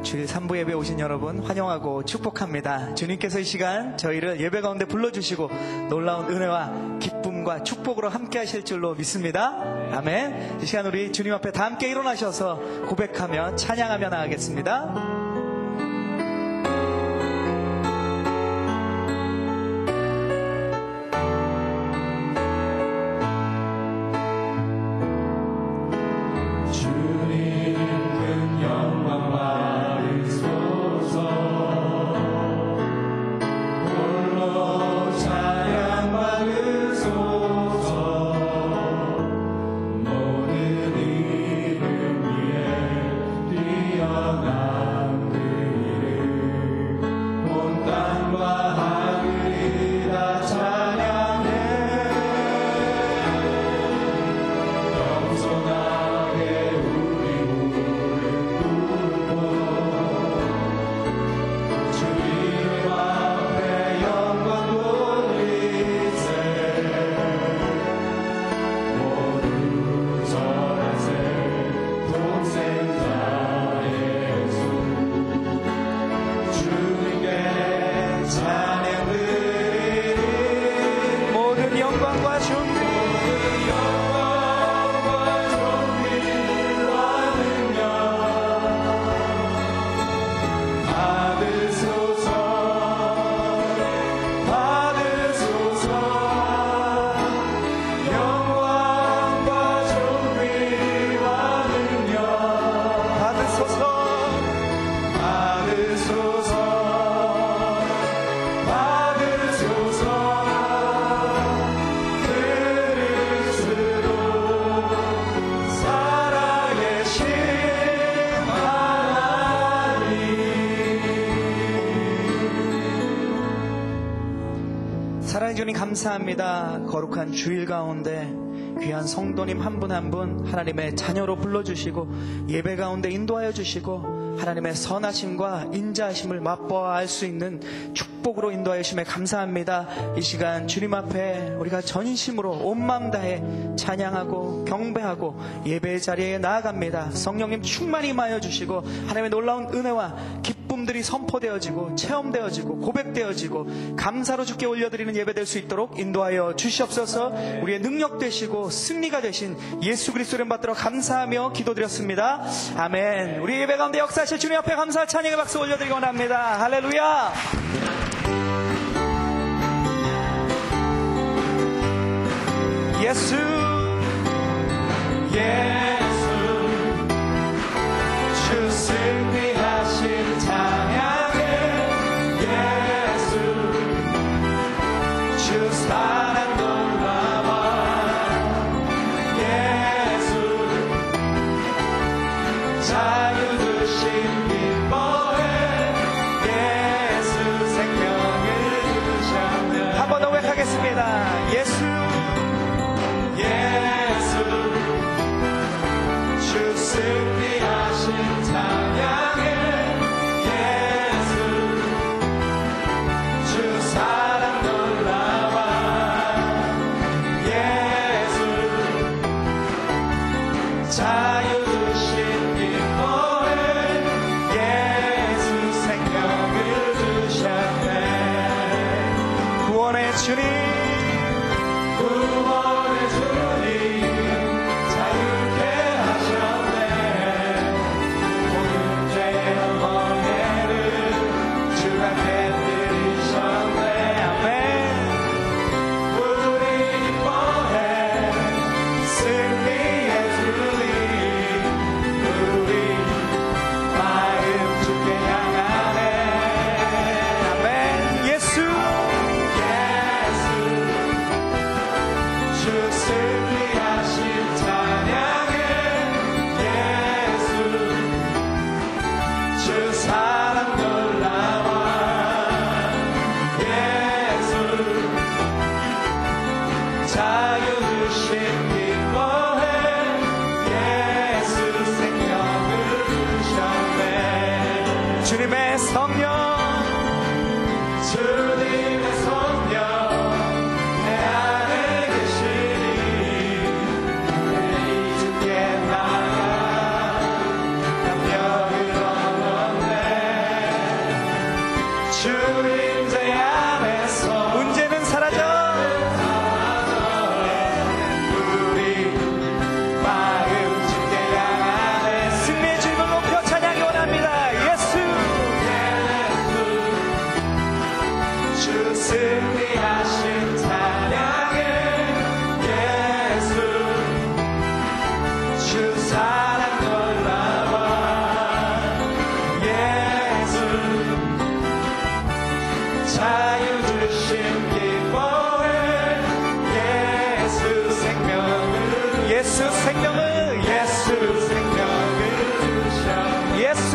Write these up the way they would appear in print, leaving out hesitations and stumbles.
주일 3부 예배 오신 여러분 환영하고 축복합니다. 주님께서 이 시간 저희를 예배 가운데 불러주시고 놀라운 은혜와 기쁨과 축복으로 함께 하실 줄로 믿습니다. 아멘. 이 시간 우리 주님 앞에 다 함께 일어나셔서 고백하며 찬양하며 나가겠습니다. 사랑해 주님 감사합니다. 거룩한 주일 가운데 귀한 성도님 한 분 한 분 하나님의 자녀로 불러주시고 예배 가운데 인도하여 주시고 하나님의 선하심과 인자하심을 맛보아 알 수 있는 축복으로 인도하여 주심에 감사합니다. 이 시간 주님 앞에 우리가 전심으로 온 마음 다해 찬양하고 경배하고 예배의 자리에 나아갑니다. 성령님 충만히 임하여 주시고 하나님의 놀라운 은혜와 기쁨들이 선포되어지고 체험되어지고 고백되어지고 감사로 주께 올려드리는 예배 될 수 있도록 인도하여 주시옵소서. 우리의 능력 되시고 승리가 되신 예수 그리스도를 받들어 감사하며 기도드렸습니다. 아멘. 우리 예배 가운데 역사하실 주님 앞에 감사 찬양의 박수 올려드리기 원합니다. 할렐루야. 예수 예수 주 승리하신 찬양의 예수 주 사랑 놀라워 예수 자유 주신 기뻐해 예수 생명을 주셨네. 한 번 더 고백하겠습니다. 예수 주 승리하신 찬양의 예수 주 사랑 놀라워 예수 자유 주신 기뻐해 예수 생명을 주셨네. 구원의 주님 구원의 주님 자유케 하셨네. 모든 죄의 멍에를 주가 깨뜨리셨네. 아멘. 우리 기뻐해 승리의 주님 우리 마음 주께 향하네. 아멘. 예수 주 승리하신 찬양의 예수 주 사랑 놀라워 예수 자유 주신 기뻐해 예수 생명을 주셨네. 주님의 성령 주님의 성령 내 안에 계시니 우리 주께 나가 감격을 얻어 자유 주신 기뻐해 예수 생명을 예수 생명을 예수 생명을 주셨네 예수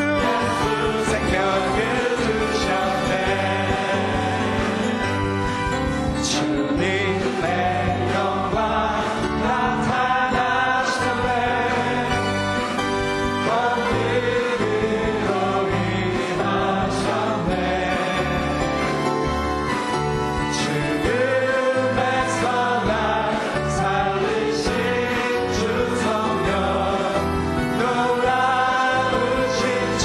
생명을 주셨네 주님의 영광 나타나셨네 권능으로 임하셨네 죽음에서 날 살리신 주 성령 놀라우신 주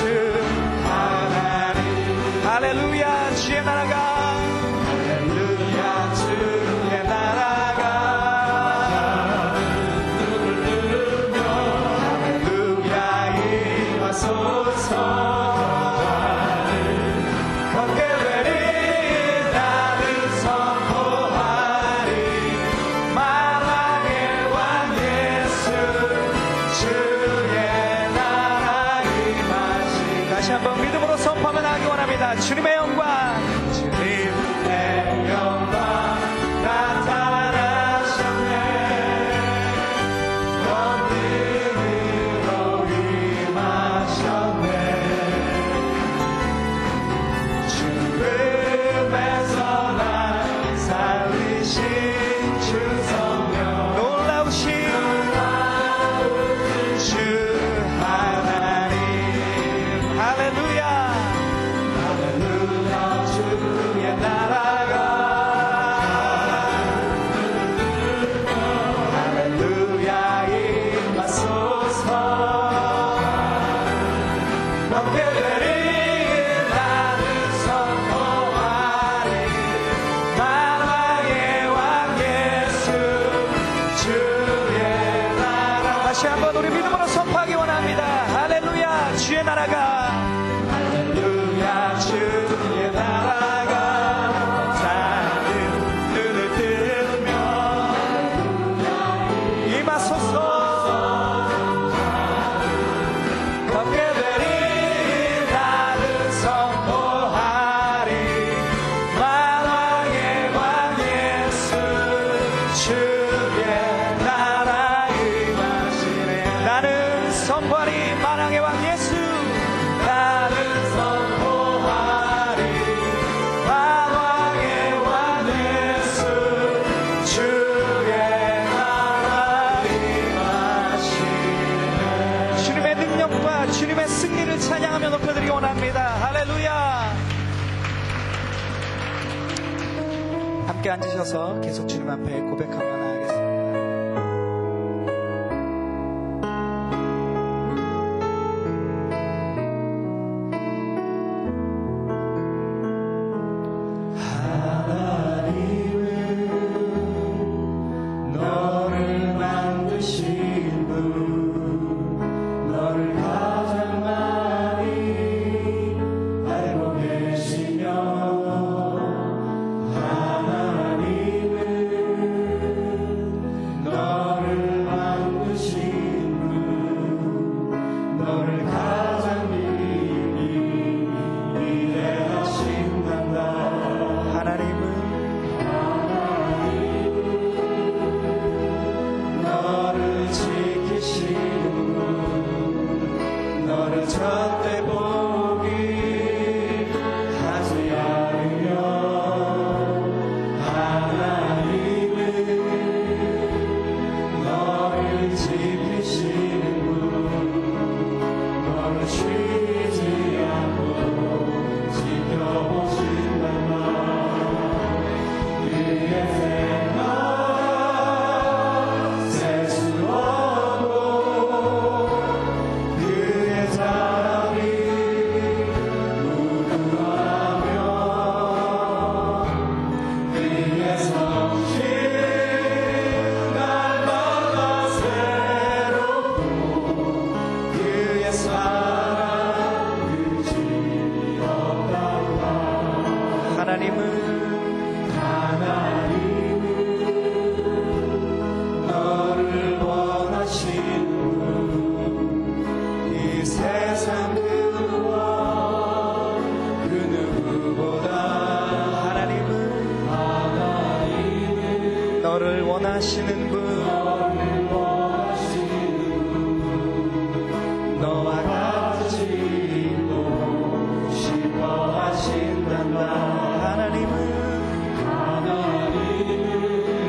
하나님 할렐루야 주의 나라가 할렐루야 주의 나라가 할렐루야 임하소서 걷게 되리 나를 선포하리 만왕의 왕 예수 주의 나라 임하시 다시 한번 믿음으로 선포하며 나가기 원합니다. 주님의 영광 주님의 영광 나타나셨네 권능으로 임하셨네 죽음에서 날 살리신 주 성령 놀라우신 주 하나님 할렐루야 할렐루야 주의 나라가 할렐루야 임하소서 걷게 되리 나를 선포하리 만왕의 왕 예수 주의 나라 다시 한번 우리 믿음으로 선포하기 원합니다. 할렐루야 주의 나라가 할렐루야 주의 나라가 작은 눈을 뜨며 임하소서 걷게 되리 나를 선포하리 만왕의 왕 예수 주의 나라 임하시네 나는 선포하리 만왕의 왕 예수 나는 선포하리 만왕의 왕 예수 주의 나라 임하시네 주님의 능력과 주님의 승리를 찬양하며 높여드리기 원합니다. 할렐루야 함께 앉으셔서 계속 주님 앞에 고백하며 나아가겠습니다. 하나님은 너를 만드신 분 너를 가장 많이 알고 계시며 하나님은 너를 원하시는 분, 너와 같이 있고 싶어 하신단다. 하나님은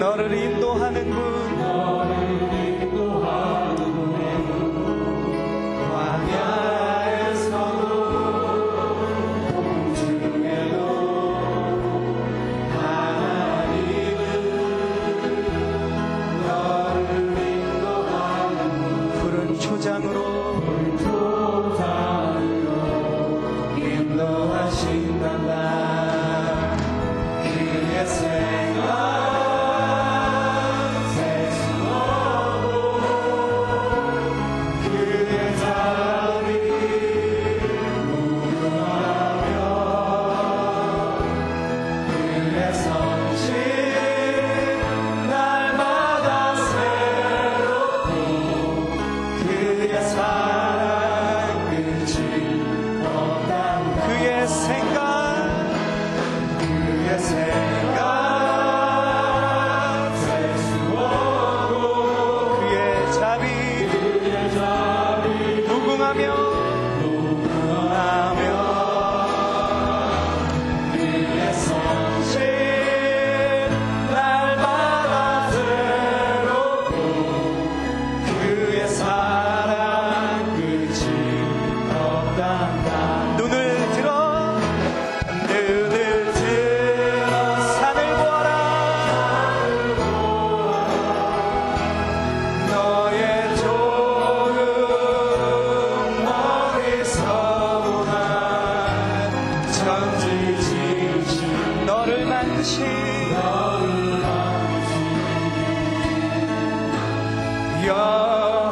너를 인도하는 분,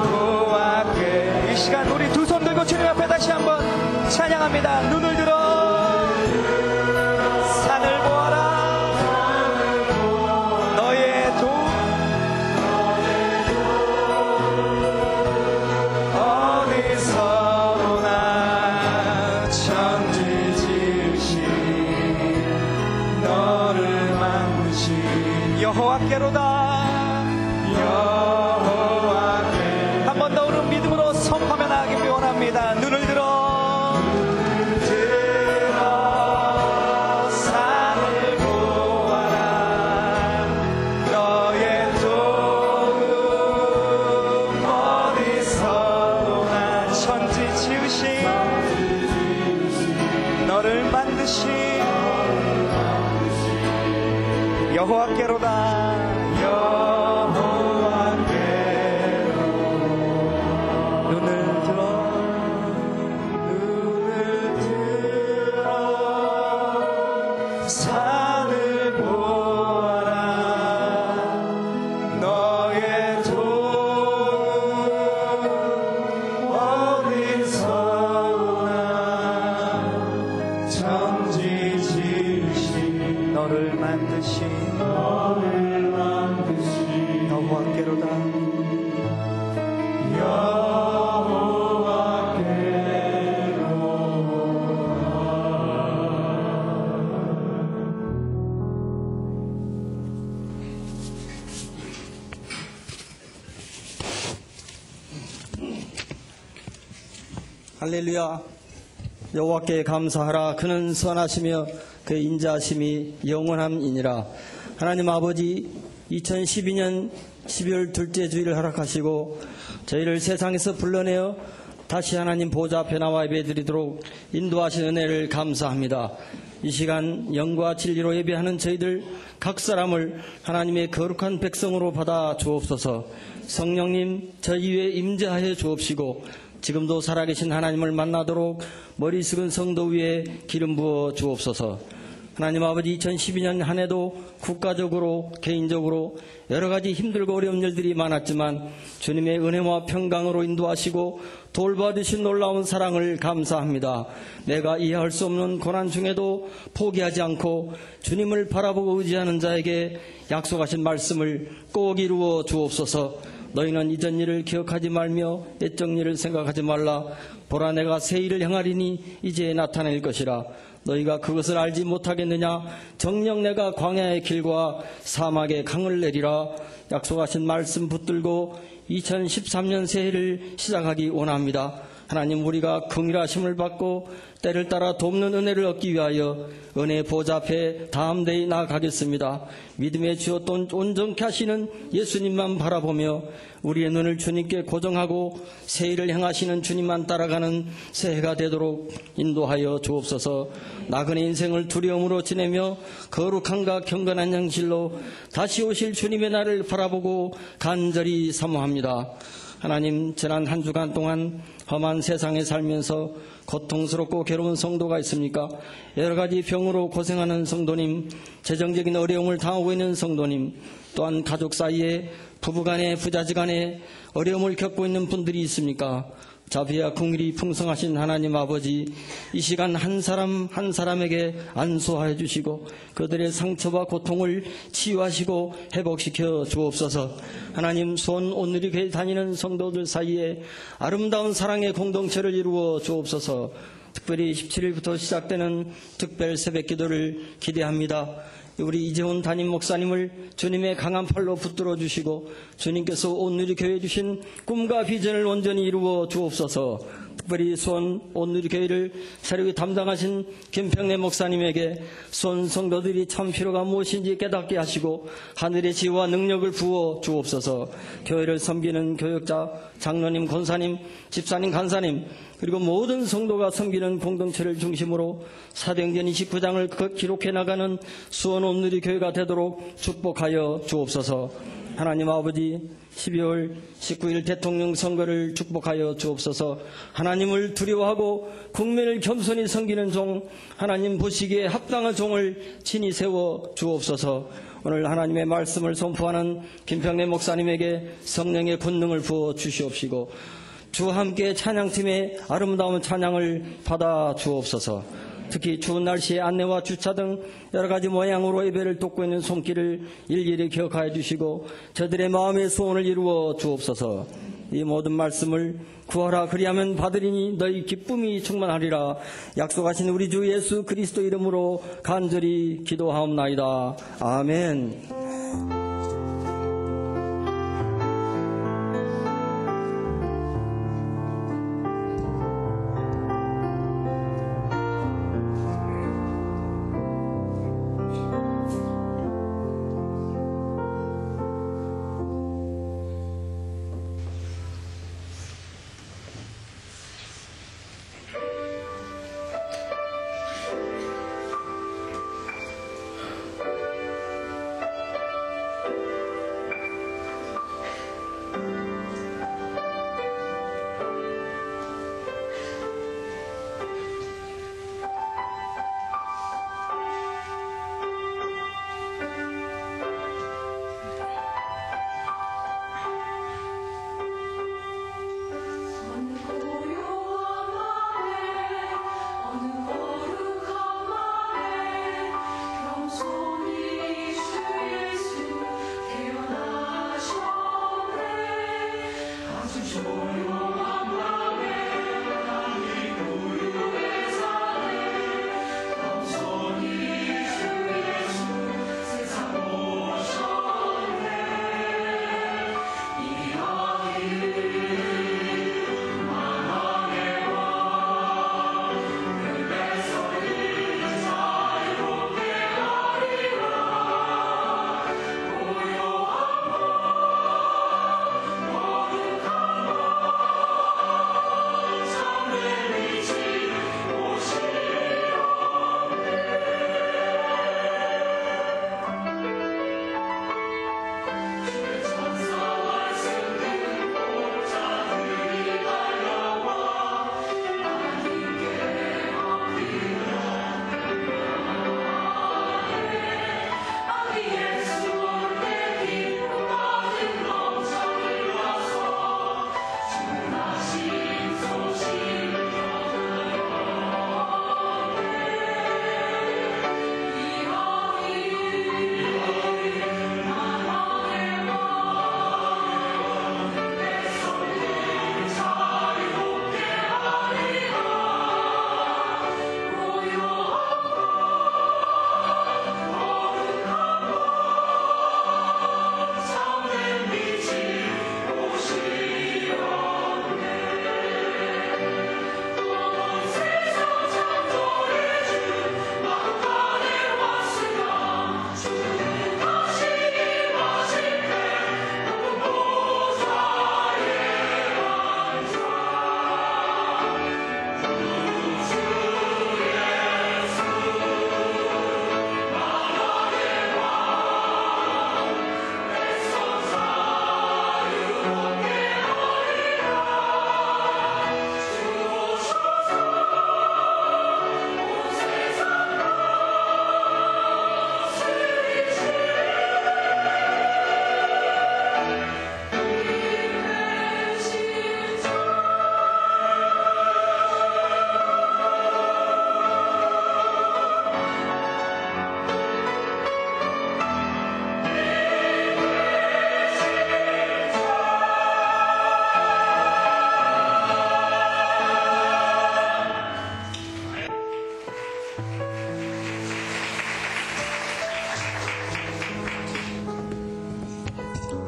여호와께. 이 시간 우리 두 손 들고 주님 앞에 다시 한번 찬양합니다. 눈을 들어 산을 보아라. 너의 도움 어디서 오나. 천지 지으신 너를 만드신 여호와께로다. 한 번 더 우리 믿음으로 선포하며 나가기 원합니다. 눈을 들어 산을 보아라. 너의 도움 어디서 오나. 천지 지으신 너를 만드신 여호와께로다. 산을 보아라. 너의 도움 어디서 오나. 천지 지으신 너를 만드신 여호와께로다. 할렐루야. 여호와께 감사하라. 그는 선하시며 그의 인자하심이 영원함이니라. 하나님 아버지, 2012년 12월 둘째 주일을 허락하시고 저희를 세상에서 불러내어 다시 하나님 보좌 앞에 나와 예배드리도록 인도하신 은혜를 감사합니다. 이 시간 영과 진리로 예배하는 저희들 각 사람을 하나님의 거룩한 백성으로 받아 주옵소서. 성령님 저희 위에 임재하여 주옵시고 지금도 살아계신 하나님을 만나도록 머리 숙은 성도 위에 기름 부어 주옵소서. 하나님 아버지, 2012년 한 해도 국가적으로 개인적으로 여러 가지 힘들고 어려운 일들이 많았지만 주님의 은혜와 평강으로 인도하시고 돌봐주신 놀라운 사랑을 감사합니다. 내가 이해할 수 없는 고난 중에도 포기하지 않고 주님을 바라보고 의지하는 자에게 약속하신 말씀을 꼭 이루어 주옵소서. 너희는 이전 일을 기억하지 말며 옛적 일을 생각하지 말라. 보라, 내가 새 일을 행하리니 이제 나타낼 것이라. 너희가 그것을 알지 못하겠느냐? 정녕 내가 광야의 길과 사막의 강을 내리라. 약속하신 말씀 붙들고 2013년 새해를 시작하기 원합니다. 하나님, 우리가 긍휼하심을 받고 때를 따라 돕는 은혜를 얻기 위하여 은혜 보좌 앞에 담대히 나아가겠습니다. 믿음의 주여 또 온전케 하시는 예수님만 바라보며 우리의 눈을 주님께 고정하고 새해를 향하시는 주님만 따라가는 새해가 되도록 인도하여 주옵소서. 나그네 인생을 두려움으로 지내며 거룩함과 경건한 양실로 다시 오실 주님의 날을 바라보고 간절히 사모합니다. 하나님, 지난 한 주간 동안 험한 세상에 살면서 고통스럽고 괴로운 성도가 있습니까? 여러 가지 병으로 고생하는 성도님, 재정적인 어려움을 당하고 있는 성도님, 또한 가족 사이에 부부간에 부자지간에 어려움을 겪고 있는 분들이 있습니까? 자비와 긍휼이 풍성하신 하나님 아버지, 이 시간 한 사람 한 사람에게 안수하여 주시고 그들의 상처와 고통을 치유하시고 회복시켜 주옵소서. 하나님, 수원 온누리 교회 다니는 성도들 사이에 아름다운 사랑의 공동체를 이루어 주옵소서. 특별히 17일부터 시작되는 특별 새벽 기도를 기대합니다. 우리 이재훈 담임 목사님을 주님의 강한 팔로 붙들어 주시고 주님께서 온누리 교회에 주신 꿈과 비전을 온전히 이루어 주옵소서. 특별히 수원 온누리 교회를 새롭게 담당하신 김평래 목사님에게 수원 성도들이 참 필요가 무엇인지 깨닫게 하시고 하늘의 지혜와 능력을 부어 주옵소서. 교회를 섬기는 교역자, 장로님, 권사님, 집사님, 간사님, 그리고 모든 성도가 섬기는 공동체를 중심으로 사도행전 29장을 기록해 나가는 수원 온누리 교회가 되도록 축복하여 주옵소서. 하나님 아버지, 12월 19일 대통령 선거를 축복하여 주옵소서. 하나님을 두려워하고 국민을 겸손히 섬기는 종, 하나님 보시기에 합당한 종을 친히 세워 주옵소서. 오늘 하나님의 말씀을 선포하는 김평래 목사님에게 성령의 권능을 부어 주시옵시고 주와 함께 찬양팀의 아름다운 찬양을 받아 주옵소서. 특히 추운 날씨에 안내와 주차 등 여러 가지 모양으로 예배를 돕고 있는 손길을 일일이 기억하여 주시고 저들의 마음의 소원을 이루어 주옵소서. 이 모든 말씀을 구하라 그리하면 받으리니 너희 기쁨이 충만하리라. 약속하신 우리 주 예수 그리스도 이름으로 간절히 기도하옵나이다. 아멘.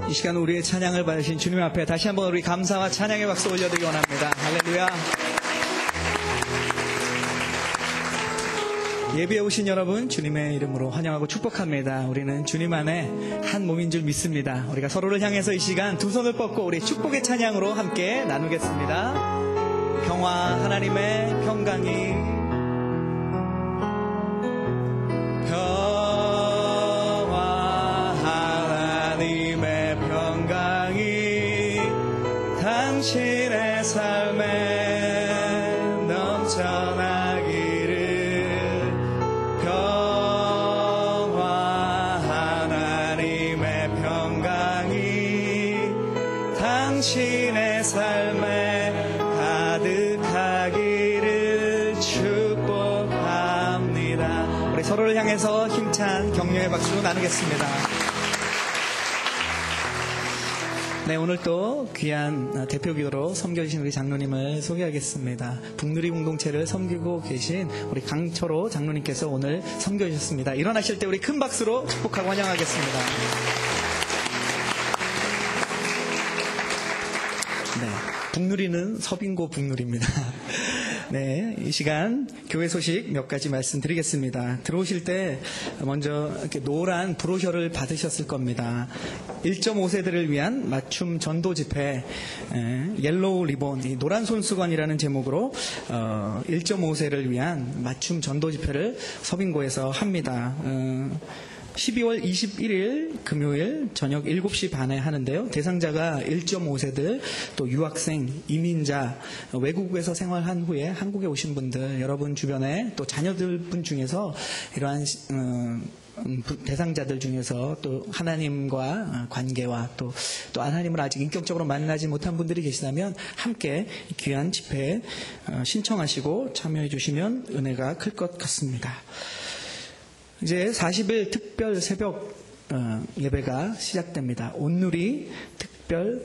이 시간 우리의 찬양을 받으신 주님 앞에 다시 한번 우리 감사와 찬양의 박수 올려드리기 원합니다. 할렐루야. 예배에 오신 여러분 주님의 이름으로 환영하고 축복합니다. 우리는 주님 안에 한 몸인 줄 믿습니다. 우리가 서로를 향해서 이 시간 두 손을 뻗고 우리 축복의 찬양으로 함께 나누겠습니다. 평화 하나님의 평강이 당신의 삶에 넘쳐나기를 평화 하나님의 평강이 당신의 삶에 가득하기를 축복합니다. 우리 서로를 향해서 힘찬 격려의 박수로 나누겠습니다. 네, 오늘 또 귀한 대표기도로 섬겨주신 우리 장로님을 소개하겠습니다. 북누리 공동체를 섬기고 계신 우리 강철호 장로님께서 오늘 섬겨주셨습니다. 일어나실 때 우리 큰 박수로 축복하고 환영하겠습니다. 네, 북누리는 서빙고 북누리입니다. 네, 이 시간 교회 소식 몇 가지 말씀드리겠습니다. 들어오실 때 먼저 이렇게 노란 브로셔를 받으셨을 겁니다. 1.5세들을 위한 맞춤 전도 집회 옐로우 리본, 이 노란 손수건이라는 제목으로 1.5세를 위한 맞춤 전도 집회를 서빙고에서 합니다. 12월 21일 금요일 저녁 7시 반에 하는데요. 대상자가 1.5세들, 또 유학생, 이민자, 외국에서 생활한 후에 한국에 오신 분들, 여러분 주변에 또 자녀들 분 중에서 이러한 대상자들 중에서 또 하나님과 관계와 또 하나님을 아직 인격적으로 만나지 못한 분들이 계시다면 함께 귀한 집회에 신청하시고 참여해 주시면 은혜가 클 것 같습니다. 이제 40일 특별 새벽 예배가 시작됩니다. 온누리 특별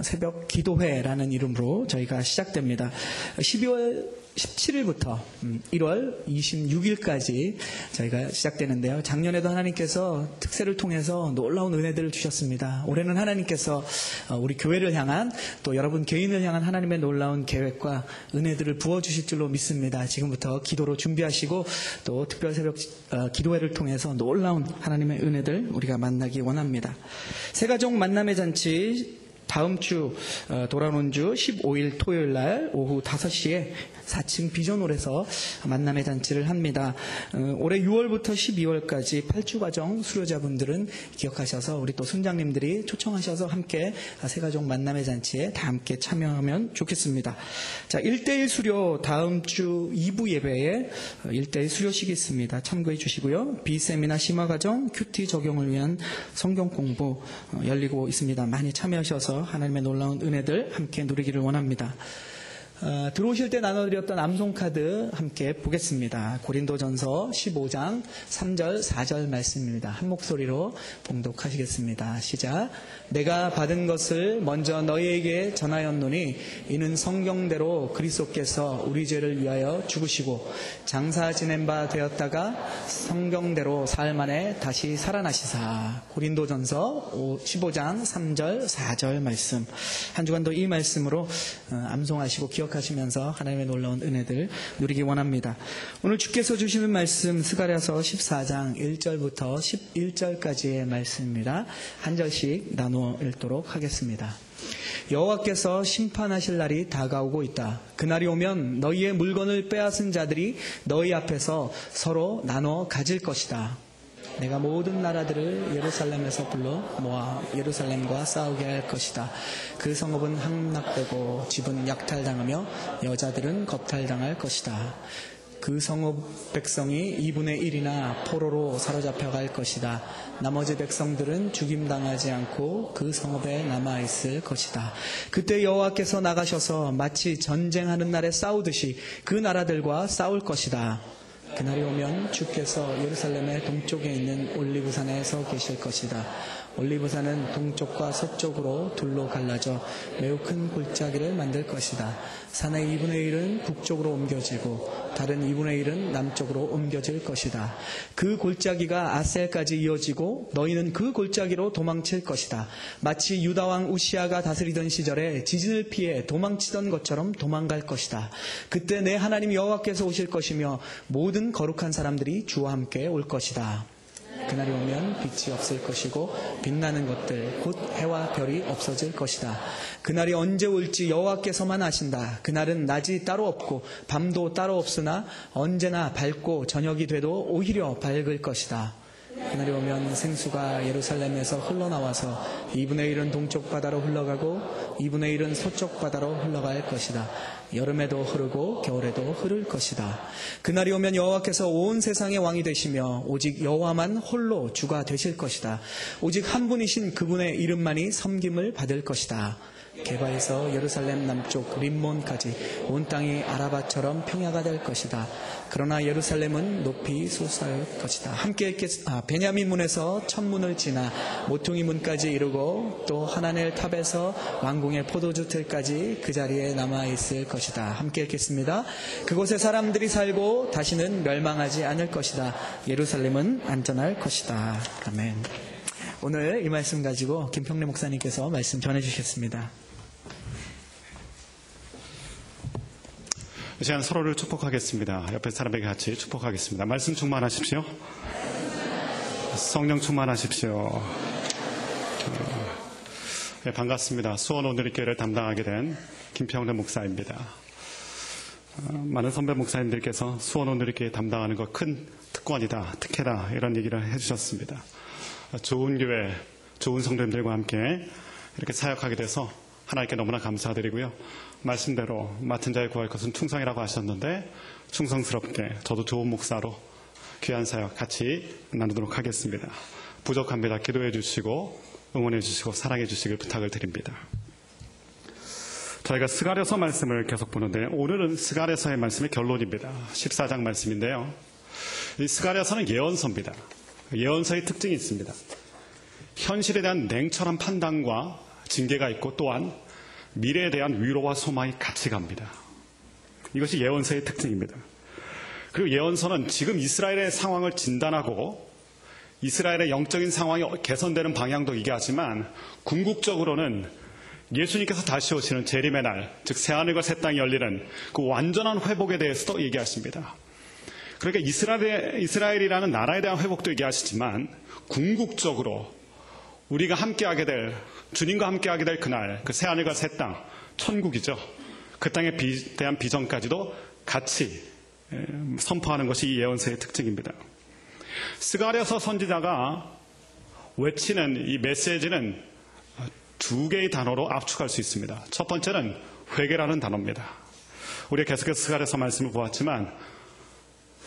새벽 기도회라는 이름으로 저희가 시작됩니다. 12월 17일부터 1월 26일까지 저희가 시작되는데요. 작년에도 하나님께서 특세를 통해서 놀라운 은혜들을 주셨습니다. 올해는 하나님께서 우리 교회를 향한 또 여러분 개인을 향한 하나님의 놀라운 계획과 은혜들을 부어주실 줄로 믿습니다. 지금부터 기도로 준비하시고 또 특별 새벽 기도회를 통해서 놀라운 하나님의 은혜들 우리가 만나기 원합니다. 새가족 만남의 잔치 다음 주 돌아오는 주 15일 토요일 날 오후 5시에 4층 비전홀에서 만남의 잔치를 합니다. 올해 6월부터 12월까지 8주 과정 수료자분들은 기억하셔서 우리 또 순장님들이 초청하셔서 함께 새가족 만남의 잔치에 다 함께 참여하면 좋겠습니다. 자, 1대1 수료 다음 주 2부 예배에 1대1 수료식이 있습니다. 참고해 주시고요. 비세미나 심화과정 큐티 적용을 위한 성경 공부 열리고 있습니다. 많이 참여하셔서 하나님의 놀라운 은혜들 함께 누리기를 원합니다. 들어오실 때 나눠드렸던 암송카드 함께 보겠습니다. 고린도전서 15장 3절 4절 말씀입니다. 한 목소리로 봉독하시겠습니다. 시작. 내가 받은 것을 먼저 너희에게 전하였노니 이는 성경대로 그리스도께서 우리 죄를 위하여 죽으시고 장사 지낸 바 되었다가 성경대로 사흘 만에 다시 살아나시사. 고린도전서 15장 3절 4절 말씀. 한 주간도 이 말씀으로 암송하시고 기억하시면서 하나님의 놀라운 은혜들 누리기 원합니다. 오늘 주께서 주시는 말씀 스가랴서 14장 1절부터 11절까지의 말씀입니다. 한 절씩 나누어 읽도록 하겠습니다. 여호와께서 심판하실 날이 다가오고 있다. 그날이 오면 너희의 물건을 빼앗은 자들이 너희 앞에서 서로 나눠 가질 것이다. 내가 모든 나라들을 예루살렘에서 불러 모아 예루살렘과 싸우게 할 것이다. 그 성읍은 함락되고 집은 약탈당하며 여자들은 겁탈당할 것이다. 그 성읍 백성이 2분의 1이나 포로로 사로잡혀갈 것이다. 나머지 백성들은 죽임당하지 않고 그 성읍에 남아있을 것이다. 그때 여호와께서 나가셔서 마치 전쟁하는 날에 싸우듯이 그 나라들과 싸울 것이다. 그날이 오면 주께서 예루살렘의 동쪽에 있는 올리브산에 서 계실 것이다. 올리브산은 동쪽과 서쪽으로 둘로 갈라져 매우 큰 골짜기를 만들 것이다. 산의 2분의 1은 북쪽으로 옮겨지고 다른 2분의 1은 남쪽으로 옮겨질 것이다. 그 골짜기가 아셀까지 이어지고 너희는 그 골짜기로 도망칠 것이다. 마치 유다 왕 우시아가 다스리던 시절에 지진을 피해 도망치던 것처럼 도망갈 것이다. 그때 내 하나님 여호와께서 오실 것이며 모든 거룩한 사람들이 주와 함께 올 것이다. 그날이 오면 빛이 없을 것이고 빛나는 것들 곧 해와 별이 없어질 것이다. 그날이 언제 올지 여호와께서만 아신다. 그날은 낮이 따로 없고 밤도 따로 없으나 언제나 밝고 저녁이 돼도 오히려 밝을 것이다. 그날이 오면 생수가 예루살렘에서 흘러나와서 2분의 1은 동쪽 바다로 흘러가고 2분의 1은 서쪽 바다로 흘러갈 것이다. 여름에도 흐르고 겨울에도 흐를 것이다. 그날이 오면 여호와께서 온 세상의 왕이 되시며 오직 여호와만 홀로 주가 되실 것이다. 오직 한 분이신 그분의 이름만이 섬김을 받을 것이다. 게바에서 예루살렘 남쪽 림몬까지 온 땅이 아라바처럼 평야가 될 것이다. 그러나 예루살렘은 높이 솟을 것이다. 베냐민 문에서 천문을 지나 모퉁이 문까지 이르고 또 하나넬 탑에서 왕궁의 포도주 틀까지 그 자리에 남아있을 것이다. 함께 읽겠습니다. 그곳에 사람들이 살고 다시는 멸망하지 않을 것이다. 예루살렘은 안전할 것이다. 아멘. 오늘 이 말씀 가지고 김평래 목사님께서 말씀 전해주셨습니다. 이 시간 서로를 축복하겠습니다. 옆에 사람에게 같이 축복하겠습니다. 말씀 충만하십시오. 성령 충만하십시오. 네, 반갑습니다. 수원 오늘교회를 담당하게 된 김평래 목사입니다. 많은 선배 목사님들께서 수원 오늘교회 담당하는 거 큰 특권이다, 특혜다 이런 얘기를 해주셨습니다. 좋은 교회, 좋은 성도님들과 함께 이렇게 사역하게 돼서 하나님께 너무나 감사드리고요. 말씀대로 맡은 자의 구할 것은 충성이라고 하셨는데 충성스럽게 저도 좋은 목사로 귀한 사역 같이 나누도록 하겠습니다. 부족합니다. 기도해 주시고 응원해 주시고 사랑해 주시길 부탁을 드립니다. 저희가 스가랴서 말씀을 계속 보는데 오늘은 스가랴서의 말씀의 결론입니다. 14장 말씀인데요. 이 스가랴서는 예언서입니다. 예언서의 특징이 있습니다. 현실에 대한 냉철한 판단과 징계가 있고 또한 미래에 대한 위로와 소망이 같이 갑니다. 이것이 예언서의 특징입니다. 그리고 예언서는 지금 이스라엘의 상황을 진단하고 이스라엘의 영적인 상황이 개선되는 방향도 얘기하지만 궁극적으로는 예수님께서 다시 오시는 재림의 날, 즉 새하늘과 새 땅이 열리는 그 완전한 회복에 대해서도 얘기하십니다. 그러니까 이스라엘이라는 나라에 대한 회복도 얘기하시지만 궁극적으로 우리가 함께하게 될, 주님과 함께하게 될 그날, 그 새하늘과 새 땅, 천국이죠. 그 땅에 대한 비전까지도 같이 선포하는 것이 이 예언서의 특징입니다. 스가랴서 선지자가 외치는 이 메시지는 두 개의 단어로 압축할 수 있습니다. 첫 번째는 회개라는 단어입니다. 우리가 계속해서 스가랴서 말씀을 보았지만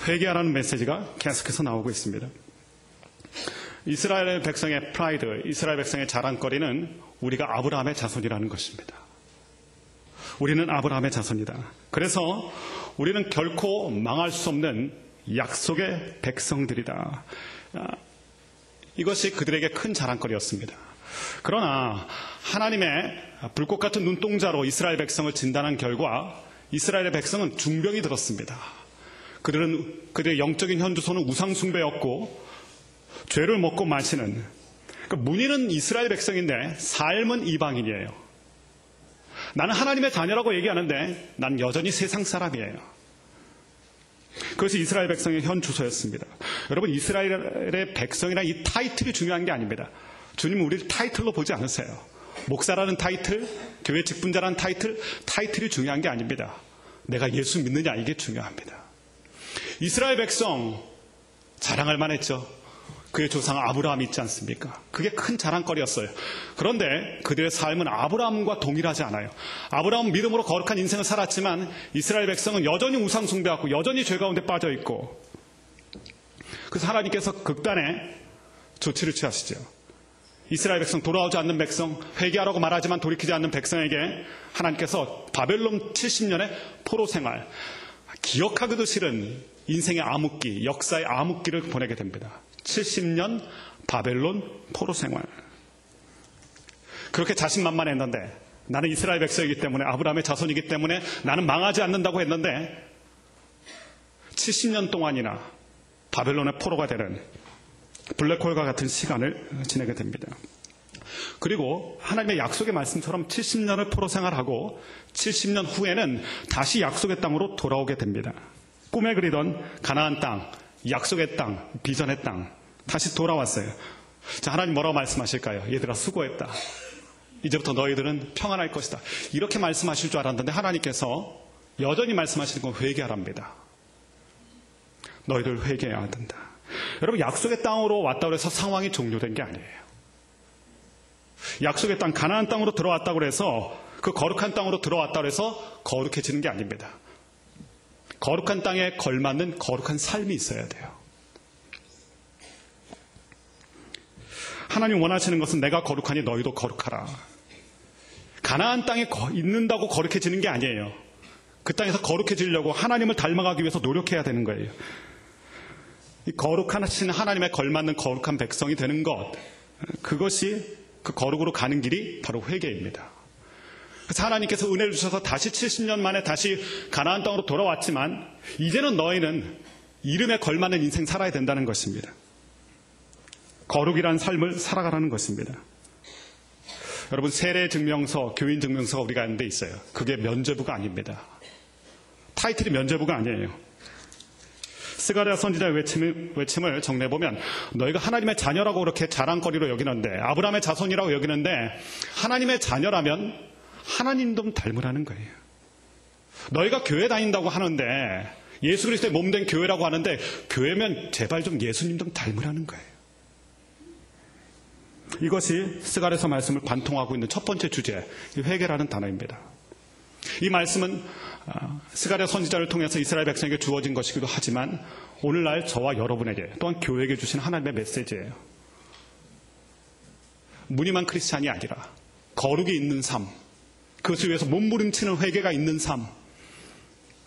회개하라는 메시지가 계속해서 나오고 있습니다. 이스라엘 백성의 프라이드, 이스라엘 백성의 자랑거리는 우리가 아브라함의 자손이라는 것입니다. 우리는 아브라함의 자손이다. 그래서 우리는 결코 망할 수 없는 약속의 백성들이다. 이것이 그들에게 큰 자랑거리였습니다. 그러나 하나님의 불꽃 같은 눈동자로 이스라엘 백성을 진단한 결과 이스라엘의 백성은 중병이 들었습니다. 그들의 영적인 현주소는 우상숭배였고 죄를 먹고 마시는, 그러니까 문의는 이스라엘 백성인데 삶은 이방인이에요. 나는 하나님의 자녀라고 얘기하는데 난 여전히 세상 사람이에요. 그것이 이스라엘 백성의 현 주소였습니다. 여러분, 이스라엘의 백성이란 이 타이틀이 중요한 게 아닙니다. 주님은 우리를 타이틀로 보지 않으세요. 목사라는 타이틀, 교회 직분자라는 타이틀이 중요한 게 아닙니다. 내가 예수 믿느냐, 이게 중요합니다. 이스라엘 백성 자랑할 만했죠. 그의 조상 아브라함이 있지 않습니까? 그게 큰 자랑거리였어요. 그런데 그들의 삶은 아브라함과 동일하지 않아요. 아브라함은 믿음으로 거룩한 인생을 살았지만 이스라엘 백성은 여전히 우상 숭배하고 여전히 죄 가운데 빠져 있고, 그래서 하나님께서 극단의 조치를 취하시죠. 이스라엘 백성, 돌아오지 않는 백성, 회개하라고 말하지만 돌이키지 않는 백성에게 하나님께서 바벨론 70년의 포로 생활, 기억하기도 싫은 인생의 암흑기, 역사의 암흑기를 보내게 됩니다. 70년 바벨론 포로 생활. 그렇게 자신만만했는데, 나는 이스라엘 백성이기 때문에, 아브라함의 자손이기 때문에 나는 망하지 않는다고 했는데 70년 동안이나 바벨론의 포로가 되는 블랙홀과 같은 시간을 지내게 됩니다. 그리고 하나님의 약속의 말씀처럼 70년을 포로 생활하고 70년 후에는 다시 약속의 땅으로 돌아오게 됩니다. 꿈에 그리던 가나안 땅, 약속의 땅, 비전의 땅 다시 돌아왔어요. 자, 하나님 뭐라고 말씀하실까요? 얘들아 수고했다. 이제부터 너희들은 평안할 것이다. 이렇게 말씀하실 줄 알았는데 하나님께서 여전히 말씀하시는 건 회개하랍니다. 너희들 회개해야 된다. 여러분, 약속의 땅으로 왔다고 해서 상황이 종료된 게 아니에요. 약속의 땅, 가나안 땅으로 들어왔다고 해서 그 거룩한 땅으로 들어왔다고 해서 거룩해지는 게 아닙니다. 거룩한 땅에 걸맞는 거룩한 삶이 있어야 돼요. 하나님 원하시는 것은 내가 거룩하니 너희도 거룩하라. 가나안 땅에 있는다고 거룩해지는 게 아니에요. 그 땅에서 거룩해지려고 하나님을 닮아가기 위해서 노력해야 되는 거예요. 이 거룩하신 하나님의 걸맞는 거룩한 백성이 되는 것, 그것이 그 거룩으로 가는 길이 바로 회개입니다. 그래서 하나님께서 은혜를 주셔서 다시 70년 만에 다시 가나안 땅으로 돌아왔지만 이제는 너희는 이름에 걸맞는 인생 살아야 된다는 것입니다. 거룩이란 삶을 살아가라는 것입니다. 여러분, 세례 증명서, 교인 증명서가 우리가 하는 데 있어요. 그게 면죄부가 아닙니다. 타이틀이 면죄부가 아니에요. 스가랴 선지자의 외침을 정리해보면 너희가 하나님의 자녀라고 그렇게 자랑거리로 여기는데, 아브라함의 자손이라고 여기는데, 하나님의 자녀라면 하나님 좀 닮으라는 거예요. 너희가 교회 다닌다고 하는데, 예수 그리스도의 몸된 교회라고 하는데, 교회면 제발 좀 예수님 좀 닮으라는 거예요. 이것이 스가랴서 말씀을 관통하고 있는 첫 번째 주제, 회개라는 단어입니다. 이 말씀은 스가랴 선지자를 통해서 이스라엘 백성에게 주어진 것이기도 하지만 오늘날 저와 여러분에게 또한 교회에게 주신 하나님의 메시지예요. 무늬만 크리스찬이 아니라 거룩이 있는 삶, 그것을 위해서 몸부림치는 회개가 있는 삶,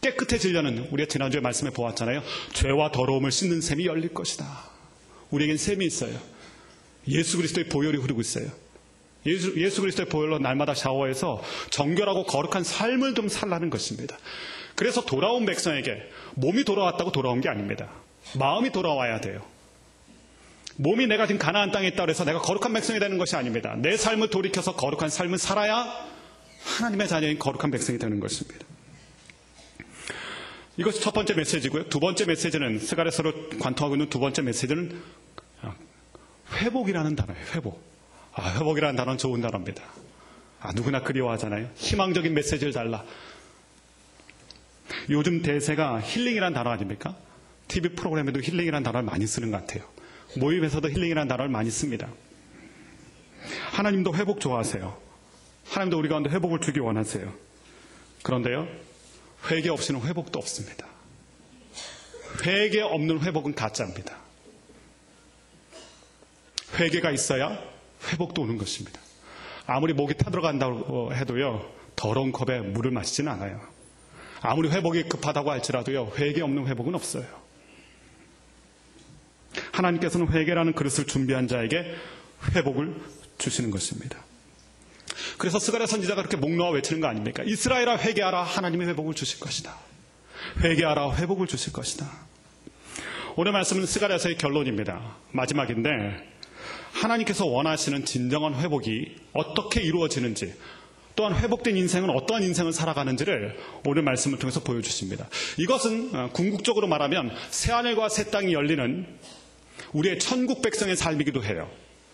깨끗해지려는, 우리가 지난주에 말씀해 보았잖아요. 죄와 더러움을 씻는 샘이 열릴 것이다. 우리에겐 샘이 있어요. 예수 그리스도의 보혈이 흐르고 있어요. 예수 그리스도의 보혈로 날마다 샤워해서 정결하고 거룩한 삶을 좀 살라는 것입니다. 그래서 돌아온 백성에게 몸이 돌아왔다고 돌아온 게 아닙니다. 마음이 돌아와야 돼요. 몸이 내가 지금 가나안 땅에 있다고 해서 내가 거룩한 백성이 되는 것이 아닙니다. 내 삶을 돌이켜서 거룩한 삶을 살아야 하나님의 자녀인 거룩한 백성이 되는 것입니다. 이것이 첫 번째 메시지고요. 두 번째 메시지는, 스가랴서를 관통하고 있는 두 번째 메시지는 회복이라는 단어예요. 회복. 회복이라는 단어는 좋은 단어입니다. 누구나 그리워하잖아요. 희망적인 메시지를 달라. 요즘 대세가 힐링이라는 단어 아닙니까? TV 프로그램에도 힐링이라는 단어를 많이 쓰는 것 같아요. 모임에서도 힐링이라는 단어를 많이 씁니다. 하나님도 회복 좋아하세요. 하나님도 우리 가운데 회복을 주기 원하세요. 그런데요, 회개 없이는 회복도 없습니다. 회개 없는 회복은 가짜입니다. 회개가 있어야 회복도 오는 것입니다. 아무리 목이 타들어간다고 해도요, 더러운 컵에 물을 마시지는 않아요. 아무리 회복이 급하다고 할지라도요, 회개 없는 회복은 없어요. 하나님께서는 회개라는 그릇을 준비한 자에게 회복을 주시는 것입니다. 그래서 스가랴 선지자가 그렇게 목 놓아 외치는 거 아닙니까? 이스라엘아 회개하라, 하나님의 회복을 주실 것이다. 회개하라, 회복을 주실 것이다. 오늘 말씀은 스가랴서의 결론입니다. 마지막인데, 하나님께서 원하시는 진정한 회복이 어떻게 이루어지는지, 또한 회복된 인생은 어떠한 인생을 살아가는지를 오늘 말씀을 통해서 보여주십니다. 이것은 궁극적으로 말하면 새하늘과 새 땅이 열리는 우리의 천국 백성의 삶이기도 해요.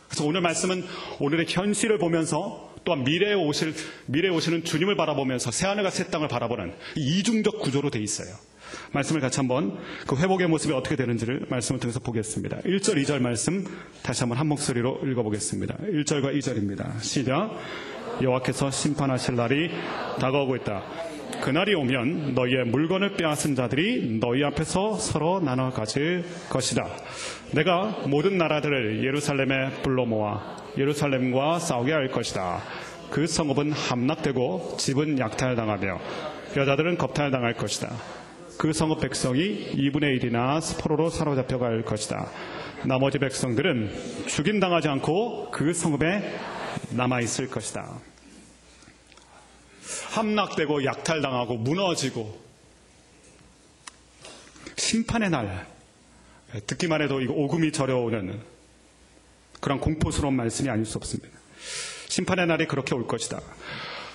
그래서 오늘 말씀은 오늘의 현실을 보면서 또한 미래에 오시는 주님을 바라보면서 새하늘과 새 땅을 바라보는 이중적 구조로 되어 있어요. 말씀을 같이 한번 그 회복의 모습이 어떻게 되는지를 말씀을 통해서 보겠습니다. 1절, 2절 말씀 다시 한번 한 목소리로 읽어보겠습니다. 1절과 2절입니다. 시작. 여호와께서 심판하실 날이 다가오고 있다. 그날이 오면 너희의 물건을 빼앗은 자들이 너희 앞에서 서로 나눠 가질 것이다. 내가 모든 나라들을 예루살렘에 불러 모아 예루살렘과 싸우게 할 것이다. 그 성읍은 함락되고 집은 약탈당하며 여자들은 겁탈당할 것이다. 그 성읍 백성이 2분의 1이나 스포로로 사로잡혀갈 것이다. 나머지 백성들은 죽임당하지 않고 그 성읍에 남아있을 것이다. 함락되고 약탈당하고 무너지고 심판의 날, 듣기만 해도 이거 오금이 저려오는 그런 공포스러운 말씀이 아닐 수 없습니다. 심판의 날이 그렇게 올 것이다.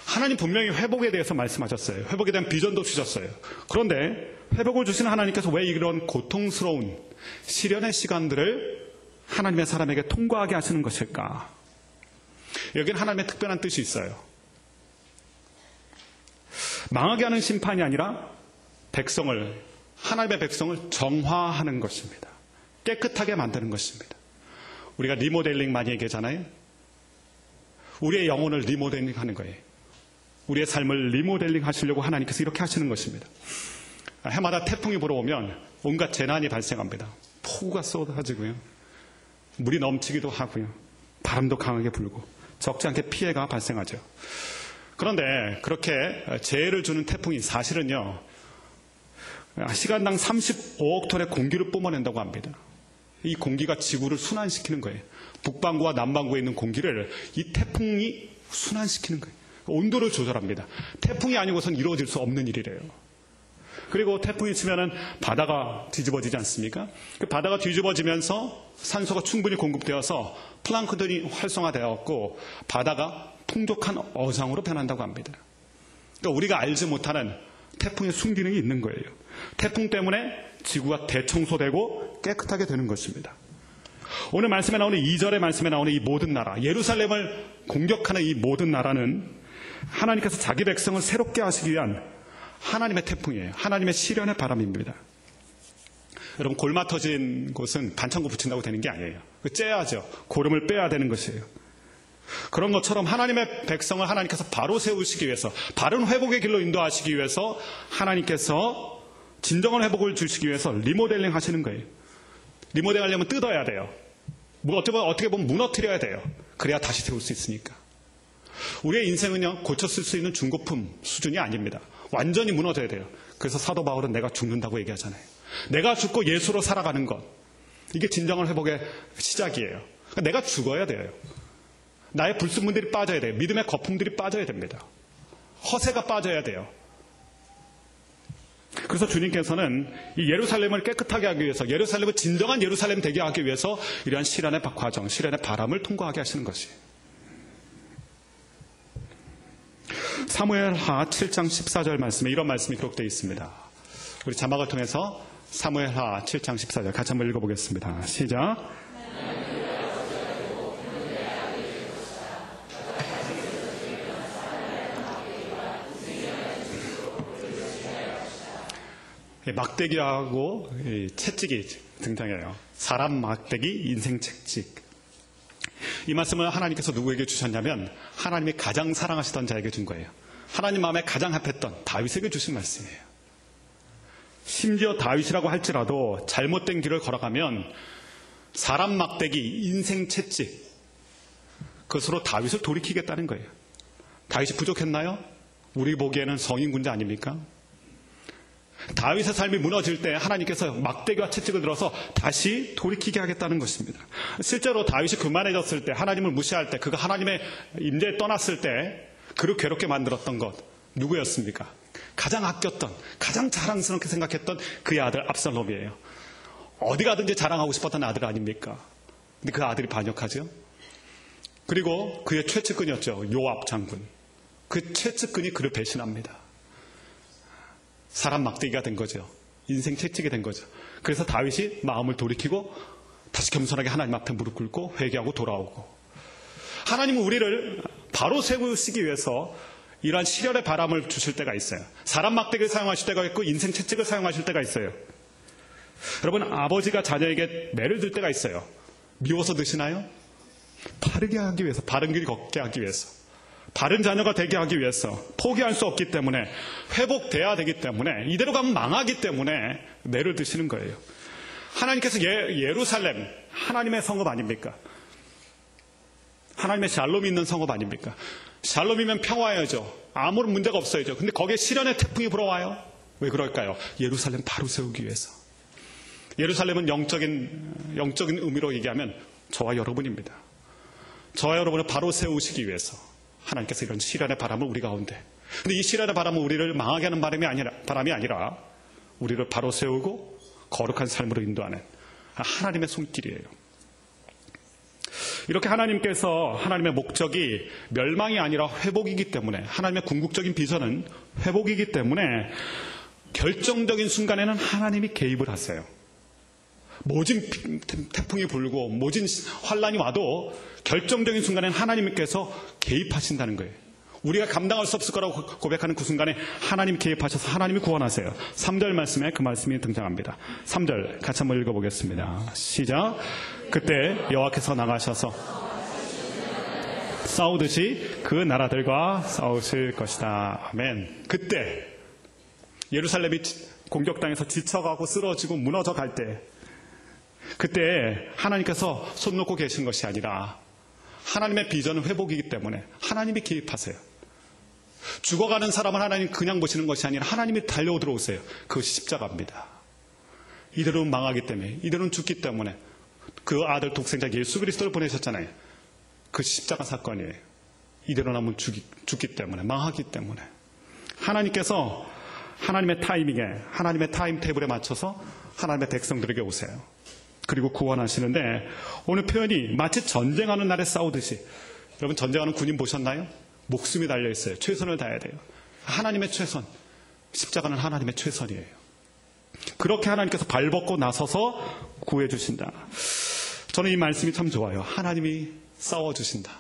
하나님 분명히 회복에 대해서 말씀하셨어요. 회복에 대한 비전도 주셨어요. 그런데 회복을 주시는 하나님께서 왜 이런 고통스러운 시련의 시간들을 하나님의 사람에게 통과하게 하시는 것일까? 여기는 하나님의 특별한 뜻이 있어요. 망하게 하는 심판이 아니라 하나님의 백성을 정화하는 것입니다. 깨끗하게 만드는 것입니다. 우리가 리모델링 많이 얘기하잖아요. 우리의 영혼을 리모델링 하는 거예요. 우리의 삶을 리모델링 하시려고 하나님께서 이렇게 하시는 것입니다. 해마다 태풍이 불어오면 온갖 재난이 발생합니다. 폭우가 쏟아지고요. 물이 넘치기도 하고요. 바람도 강하게 불고 적지 않게 피해가 발생하죠. 그런데 그렇게 재해를 주는 태풍이 사실은요, 시간당 35억 톤의 공기를 뿜어낸다고 합니다. 이 공기가 지구를 순환시키는 거예요. 북반구와 남반구에 있는 공기를 이 태풍이 순환시키는 거예요. 온도를 조절합니다. 태풍이 아니고선 이루어질 수 없는 일이래요. 그리고 태풍이 치면은 바다가 뒤집어지지 않습니까? 그 바다가 뒤집어지면서 산소가 충분히 공급되어서 플랑크톤이 활성화되었고 바다가 풍족한 어장으로 변한다고 합니다. 그러니까 우리가 알지 못하는 태풍의 순기능이 있는 거예요. 태풍 때문에 지구가 대청소되고 깨끗하게 되는 것입니다. 오늘 말씀에 나오는 2절의 말씀에 나오는 이 모든 나라, 예루살렘을 공격하는 이 모든 나라는 하나님께서 자기 백성을 새롭게 하시기 위한 하나님의 태풍이에요. 하나님의 시련의 바람입니다. 여러분, 골마 터진 곳은 반창고 붙인다고 되는 게 아니에요. 째야죠. 고름을 빼야 되는 것이에요. 그런 것처럼 하나님의 백성을 하나님께서 바로 세우시기 위해서, 바른 회복의 길로 인도하시기 위해서 하나님께서 진정한 회복을 주시기 위해서 리모델링 하시는 거예요. 리모델링 하려면 뜯어야 돼요. 어떻게 보면 무너뜨려야 돼요. 그래야 다시 세울 수 있으니까. 우리의 인생은요, 고쳤을 수 있는 중고품 수준이 아닙니다. 완전히 무너져야 돼요. 그래서 사도 바울은 내가 죽는다고 얘기하잖아요. 내가 죽고 예수로 살아가는 것, 이게 진정한 회복의 시작이에요. 그러니까 내가 죽어야 돼요. 나의 불순물들이 빠져야 돼요. 믿음의 거품들이 빠져야 됩니다. 허세가 빠져야 돼요. 그래서 주님께서는 이 예루살렘을 깨끗하게 하기 위해서, 예루살렘을 진정한 예루살렘 되게 하기 위해서 이러한 시련의 과정, 시련의 바람을 통과하게 하시는 것이에요. 사무엘하 7장 14절 말씀에 이런 말씀이 기록되어 있습니다. 우리 자막을 통해서 사무엘하 7장 14절 같이 한번 읽어보겠습니다. 시작. 막대기하고 채찍이 등장해요. 사람 막대기, 인생 채찍. 이 말씀을 하나님께서 누구에게 주셨냐면 하나님이 가장 사랑하시던 자에게 준 거예요. 하나님 마음에 가장 합했던 다윗에게 주신 말씀이에요. 심지어 다윗이라고 할지라도 잘못된 길을 걸어가면 사람 막대기, 인생 채찍, 그것으로 다윗을 돌이키겠다는 거예요. 다윗이 부족했나요? 우리 보기에는 성인 군자 아닙니까? 다윗의 삶이 무너질 때 하나님께서 막대기와 채찍을 들어서 다시 돌이키게 하겠다는 것입니다. 실제로 다윗이 교만해졌을 때, 하나님을 무시할 때, 그가 하나님의 임재에 떠났을 때 그를 괴롭게 만들었던 것 누구였습니까? 가장 아꼈던, 가장 자랑스럽게 생각했던 그의 아들 압살롬이에요. 어디 가든지 자랑하고 싶었던 아들 아닙니까? 근데 그 아들이 반역하죠. 그리고 그의 최측근이었죠. 요압 장군. 그 최측근이 그를 배신합니다. 사람 막대기가 된 거죠. 인생 채찍이 된 거죠. 그래서 다윗이 마음을 돌이키고 다시 겸손하게 하나님 앞에 무릎 꿇고 회개하고 돌아오고, 하나님은 우리를 바로 세우시기 위해서 이러한 시련의 바람을 주실 때가 있어요. 사람 막대기를 사용하실 때가 있고 인생 채찍을 사용하실 때가 있어요. 여러분, 아버지가 자녀에게 매를 들 때가 있어요. 미워서 드시나요? 바르게 하기 위해서, 바른 길 걷게 하기 위해서, 바른 자녀가 되게 하기 위해서, 포기할 수 없기 때문에, 회복돼야 되기 때문에, 이대로 가면 망하기 때문에 매를 드시는 거예요. 하나님께서 예루살렘, 하나님의 성읍 아닙니까? 하나님의 샬롬이 있는 성읍 아닙니까? 샬롬이면 평화여죠. 아무런 문제가 없어야죠. 근데 거기에 시련의 태풍이 불어와요. 왜 그럴까요? 예루살렘 바로 세우기 위해서. 예루살렘은 영적인 의미로 얘기하면 저와 여러분입니다. 저와 여러분을 바로 세우시기 위해서 하나님께서 이런 시련의 바람을 우리 가운데, 근데 이 시련의 바람은 우리를 망하게 하는 바람이 아니라 우리를 바로 세우고 거룩한 삶으로 인도하는 하나님의 손길이에요. 이렇게 하나님께서 하나님의 목적이 멸망이 아니라 회복이기 때문에, 하나님의 궁극적인 비전은 회복이기 때문에 결정적인 순간에는 하나님이 개입을 하세요. 모진 태풍이 불고 모진 환란이 와도 결정적인 순간에는 하나님께서 개입하신다는 거예요. 우리가 감당할 수 없을 거라고 고백하는 그 순간에 하나님 개입하셔서 하나님이 구원하세요. 3절 말씀에 그 말씀이 등장합니다. 3절 같이 한번 읽어보겠습니다. 시작. 그때 여호와께서 나가셔서 싸우듯이 그 나라들과 싸우실 것이다. 아멘. 그때 예루살렘이 공격당해서 지쳐가고 쓰러지고 무너져 갈 때, 그때 하나님께서 손 놓고 계신 것이 아니라 하나님의 비전은 회복이기 때문에 하나님이 개입하세요. 죽어가는 사람을 하나님 그냥 보시는 것이 아니라 하나님이 달려오 들어오세요. 그것이 십자가입니다. 이들은 망하기 때문에, 이들은 죽기 때문에 그 아들 독생자 예수 그리스도를 보내셨잖아요. 그 십자가 사건이에요. 이대로 남은 죽기 때문에, 망하기 때문에 하나님께서 하나님의 타이밍에, 하나님의 타임테이블에 맞춰서 하나님의 백성들에게 오세요. 그리고 구원하시는데, 오늘 표현이 마치 전쟁하는 날에 싸우듯이, 여러분 전쟁하는 군인 보셨나요? 목숨이 달려있어요. 최선을 다해야 돼요. 하나님의 최선, 십자가는 하나님의 최선이에요. 그렇게 하나님께서 발벗고 나서서 구해주신다. 저는 이 말씀이 참 좋아요. 하나님이 싸워주신다.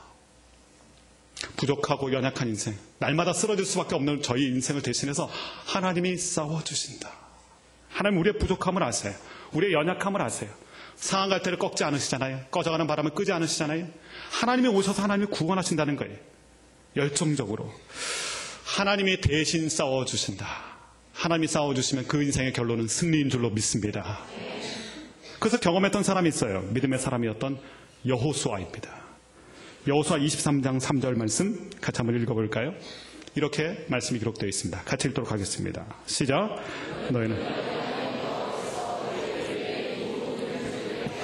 부족하고 연약한 인생, 날마다 쓰러질 수밖에 없는 저희 인생을 대신해서 하나님이 싸워주신다. 하나님 우리의 부족함을 아세요. 우리의 연약함을 아세요. 상한 갈대를 꺾지 않으시잖아요. 꺼져가는 바람을 끄지 않으시잖아요. 하나님이 오셔서 하나님이 구원하신다는 거예요. 열정적으로. 하나님이 대신 싸워주신다. 하나님이 싸워주시면 그 인생의 결론은 승리인 줄로 믿습니다. 그래서 경험했던 사람이 있어요. 믿음의 사람이었던 여호수아입니다. 여호수아 23장 3절 말씀 같이 한번 읽어볼까요? 이렇게 말씀이 기록되어 있습니다. 같이 읽도록 하겠습니다. 시작. 너희는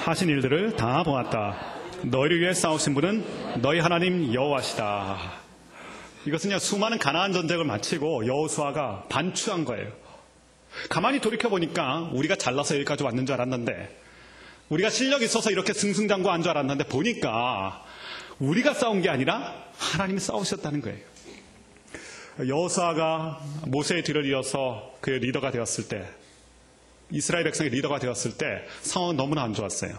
하신 일들을 다 보았다. 너희를 위해 싸우신 분은 너희 하나님 여호와시다. 이것은 그냥 수많은 가나안 전쟁을 마치고 여호수아가 반추한 거예요. 가만히 돌이켜보니까 우리가 잘나서 여기까지 왔는 줄 알았는데, 우리가 실력이 있어서 이렇게 승승장구한 줄 알았는데, 보니까 우리가 싸운 게 아니라 하나님이 싸우셨다는 거예요. 여호수아가 모세의 뒤를 이어서 그의 리더가 되었을 때, 이스라엘 백성의 리더가 되었을 때 상황은 너무나 안 좋았어요.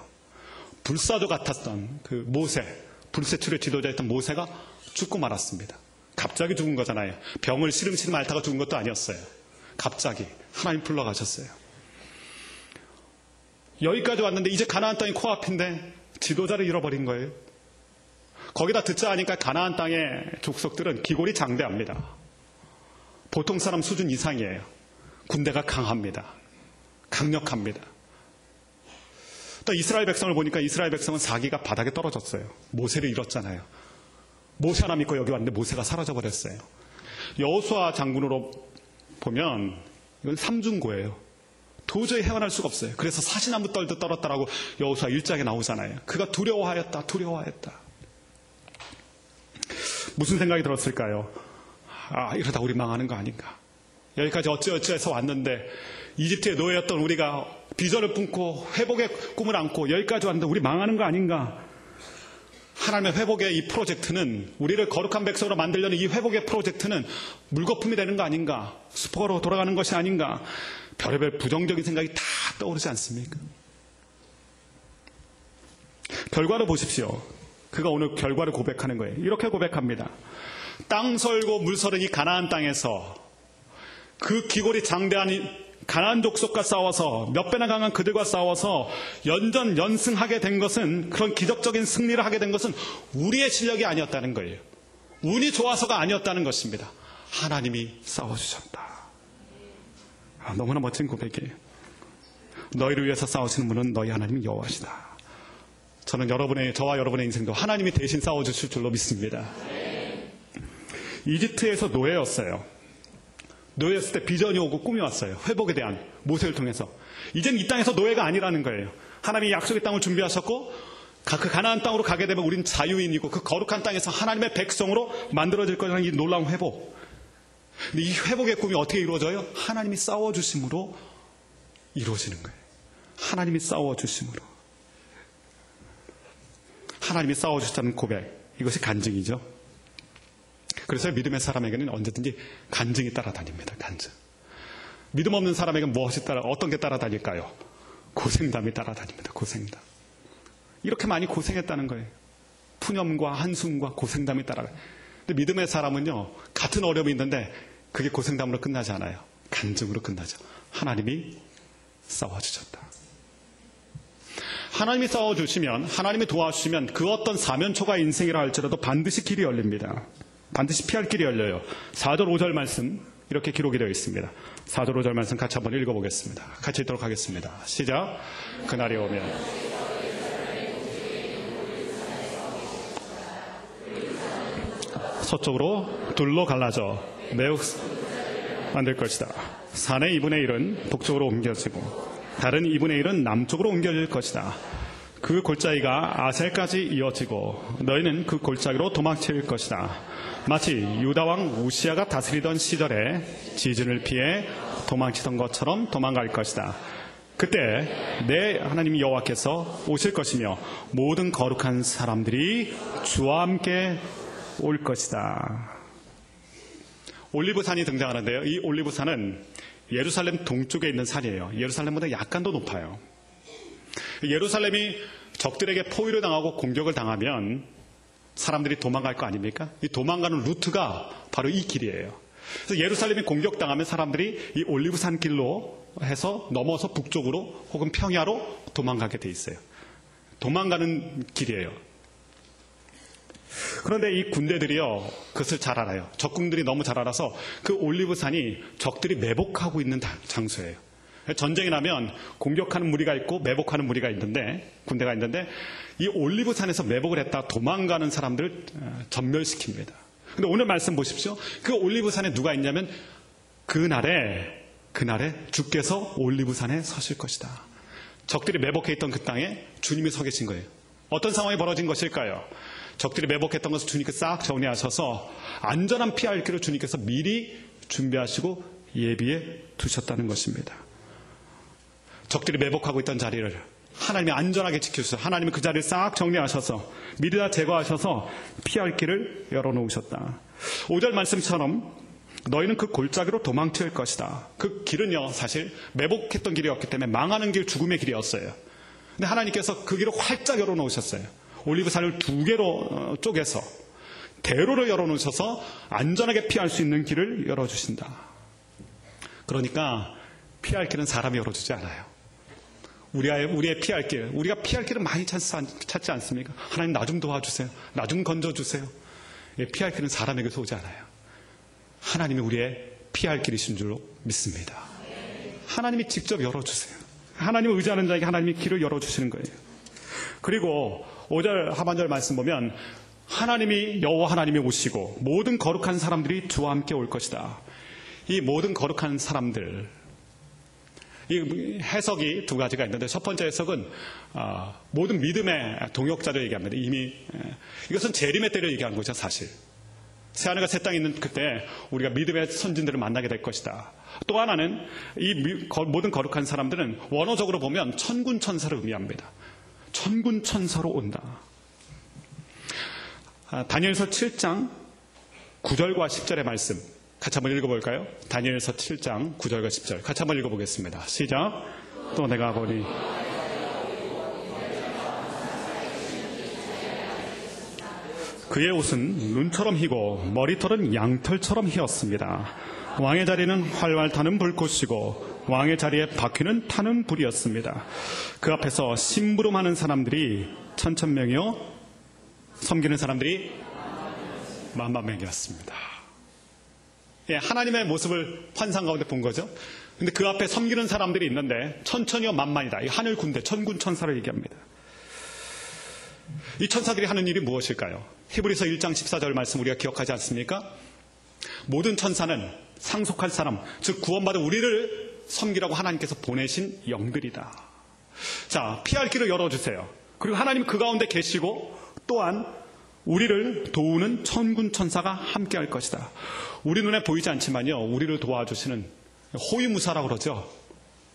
불사조 같았던 그 모세, 불세출의 지도자였던 모세가 죽고 말았습니다. 갑자기 죽은 거잖아요. 병을 시름시름 앓다가 죽은 것도 아니었어요. 갑자기 하나님 불러가셨어요. 여기까지 왔는데 이제 가나안 땅이 코앞인데 지도자를 잃어버린 거예요. 거기다 듣자 하니까 가나안 땅의 족속들은 기골이 장대합니다. 보통 사람 수준 이상이에요. 군대가 강합니다. 강력합니다. 또 이스라엘 백성을 보니까 이스라엘 백성은 사기가 바닥에 떨어졌어요. 모세를 잃었잖아요. 모세 하나 믿고 여기 왔는데 모세가 사라져버렸어요. 여호수아 장군으로 보면 이건 삼중고예요. 도저히 헤어날 수가 없어요. 그래서 사시나무 떨듯 떨었다라고 여호수아 1장에 나오잖아요. 그가 두려워하였다. 무슨 생각이 들었을까요? 이러다 우리 망하는 거 아닌가. 여기까지 어찌어찌해서 왔는데 이집트의 노예였던 우리가 비전을 품고 회복의 꿈을 안고 여기까지 왔는데 우리 망하는 거 아닌가. 하나님의 회복의 이 프로젝트는, 우리를 거룩한 백성으로 만들려는 이 회복의 프로젝트는 물거품이 되는 거 아닌가. 수포로 돌아가는 것이 아닌가. 별의별 부정적인 생각이 다 떠오르지 않습니까? 결과를 보십시오. 그가 오늘 결과를 고백하는 거예요. 이렇게 고백합니다. 땅 설고 물 서른 이 가나안 땅에서 그 기골이 장대한 가나안 족속과 싸워서 몇 배나 강한 그들과 싸워서 연승하게 된 것은, 그런 기적적인 승리를 하게 된 것은 우리의 실력이 아니었다는 거예요. 운이 좋아서가 아니었다는 것입니다. 하나님이 싸워주셨다. 너무나 멋진 고백이에요. 너희를 위해서 싸우시는 분은 너희 하나님이 여호와시다. 저는 저와 여러분의 인생도 하나님이 대신 싸워주실 줄로 믿습니다. 이집트에서 노예였어요. 노예였을 때 비전이 오고 꿈이 왔어요. 회복에 대한, 모세를 통해서. 이젠 이 땅에서 노예가 아니라는 거예요. 하나님이 약속의 땅을 준비하셨고 그 가나안 땅으로 가게 되면 우린 자유인이고 그 거룩한 땅에서 하나님의 백성으로 만들어질 거라는 이 놀라운 회복. 근데 이 회복의 꿈이 어떻게 이루어져요? 하나님이 싸워주심으로 이루어지는 거예요. 하나님이 싸워주심으로. 하나님이 싸워주셨다는 고백, 이것이 간증이죠. 그래서 믿음의 사람에게는 언제든지 간증이 따라다닙니다. 간증. 믿음 없는 사람에게는 어떤 게 따라다닐까요? 고생담이 따라다닙니다. 고생담. 이렇게 많이 고생했다는 거예요. 푸념과 한숨과 고생담이 따라가요. 근데 믿음의 사람은요, 같은 어려움이 있는데 그게 고생담으로 끝나지 않아요. 간증으로 끝나죠. 하나님이 싸워주셨다. 하나님이 싸워주시면, 하나님이 도와주시면 그 어떤 사면초가 인생이라 할지라도 반드시 길이 열립니다. 반드시 피할 길이 열려요. 4절 5절 말씀 이렇게 기록이 되어 있습니다. 4절 5절 말씀 같이 한번 읽어보겠습니다. 같이 읽도록 하겠습니다. 시작. 그날이 오면 서쪽으로 둘로 갈라져 매우 만들 것이다. 산의 2분의 1은 북쪽으로 옮겨지고 다른 2분의 1은 남쪽으로 옮겨질 것이다. 그 골짜기가 아셀까지 이어지고 너희는 그 골짜기로 도망칠 것이다. 마치 유다 왕 우시아가 다스리던 시절에 지진을 피해 도망치던 것처럼 도망갈 것이다. 그때 내 하나님 여호와께서 오실 것이며 모든 거룩한 사람들이 주와 함께 올 것이다. 올리브산이 등장하는데요. 이 올리브산은 예루살렘 동쪽에 있는 산이에요. 예루살렘보다 약간 더 높아요. 예루살렘이 적들에게 포위를 당하고 공격을 당하면 사람들이 도망갈 거 아닙니까? 이 도망가는 루트가 바로 이 길이에요. 그래서 예루살렘이 공격당하면 사람들이 이 올리브산 길로 해서 넘어서 북쪽으로 혹은 평야로 도망가게 돼 있어요. 도망가는 길이에요. 그런데 이 군대들이요, 그것을 잘 알아요. 적군들이 너무 잘 알아서 그 올리브산이 적들이 매복하고 있는 장소예요. 전쟁이 나면 공격하는 무리가 있고 매복하는 무리가 있는데, 군대가 있는데, 이 올리브산에서 매복을 했다 도망가는 사람들을 전멸시킵니다. 근데 오늘 말씀 보십시오. 그 올리브산에 누가 있냐면, 그날에 주께서 올리브산에 서실 것이다. 적들이 매복해 있던 그 땅에 주님이 서 계신 거예요. 어떤 상황이 벌어진 것일까요? 적들이 매복했던 것을 주님께서 싹 정리하셔서 안전한 피할 길을 주님께서 미리 준비하시고 예비해 두셨다는 것입니다. 적들이 매복하고 있던 자리를 하나님이 안전하게 지켜주셔서 하나님이 그 자리를 싹 정리하셔서 미리 다 제거하셔서 피할 길을 열어놓으셨다. 5절 말씀처럼 너희는 그 골짜기로 도망칠 것이다. 그 길은요, 사실 매복했던 길이었기 때문에 망하는 길, 죽음의 길이었어요. 근데 하나님께서 그 길을 활짝 열어놓으셨어요. 올리브산을 2개로 쪼개서 대로를 열어놓으셔서 안전하게 피할 수 있는 길을 열어주신다. 그러니까 피할 길은 사람이 열어주지 않아요. 우리의 피할 길, 우리가 피할 길은 많이 찾지 않습니까? 하나님 나 좀 도와주세요. 나 좀 건져주세요. 피할 길은 사람에게서 오지 않아요. 하나님이 우리의 피할 길이신 줄로 믿습니다. 하나님이 직접 열어주세요. 하나님을 의지하는 자에게 하나님이 길을 열어주시는 거예요. 그리고 5절 하반절 말씀 보면 하나님이 여호와 하나님이 오시고 모든 거룩한 사람들이 주와 함께 올 것이다. 이 모든 거룩한 사람들, 이 해석이 두 가지가 있는데 첫 번째 해석은 모든 믿음의 동역자를 얘기합니다. 이미 이것은 재림의 때를 얘기하는 거죠. 사실 새하늘과 새 땅에 있는 그때 우리가 믿음의 선진들을 만나게 될 것이다. 또 하나는 이 모든 거룩한 사람들은 원어적으로 보면 천군 천사를 의미합니다. 천군 천사로 온다. 다니엘서 7장 9절과 10절의 말씀 같이 한번 읽어볼까요? 다니엘서 7장 9절과 10절 같이 한번 읽어보겠습니다. 시작. 또 내가 보니 그의 옷은 눈처럼 희고 머리털은 양털처럼 희었습니다. 왕의 자리는 활활 타는 불꽃이고 왕의 자리에 바퀴는 타는 불이었습니다. 그 앞에서 심부름하는 사람들이 1000명이요 섬기는 사람들이 10,000명이었습니다. 예, 하나님의 모습을 환상 가운데 본 거죠. 근데 그 앞에 섬기는 사람들이 있는데 1000이요 10,000이다. 이 하늘 군대 천군 천사를 얘기합니다. 이 천사들이 하는 일이 무엇일까요? 히브리서 1장 14절 말씀 우리가 기억하지 않습니까? 모든 천사는 상속할 사람, 즉 구원받은 우리를 섬기라고 하나님께서 보내신 영들이다. 자, 피할 길을 열어주세요. 그리고 하나님 그 가운데 계시고 또한 우리를 도우는 천군 천사가 함께할 것이다. 우리 눈에 보이지 않지만요, 우리를 도와주시는 호위무사라고 그러죠.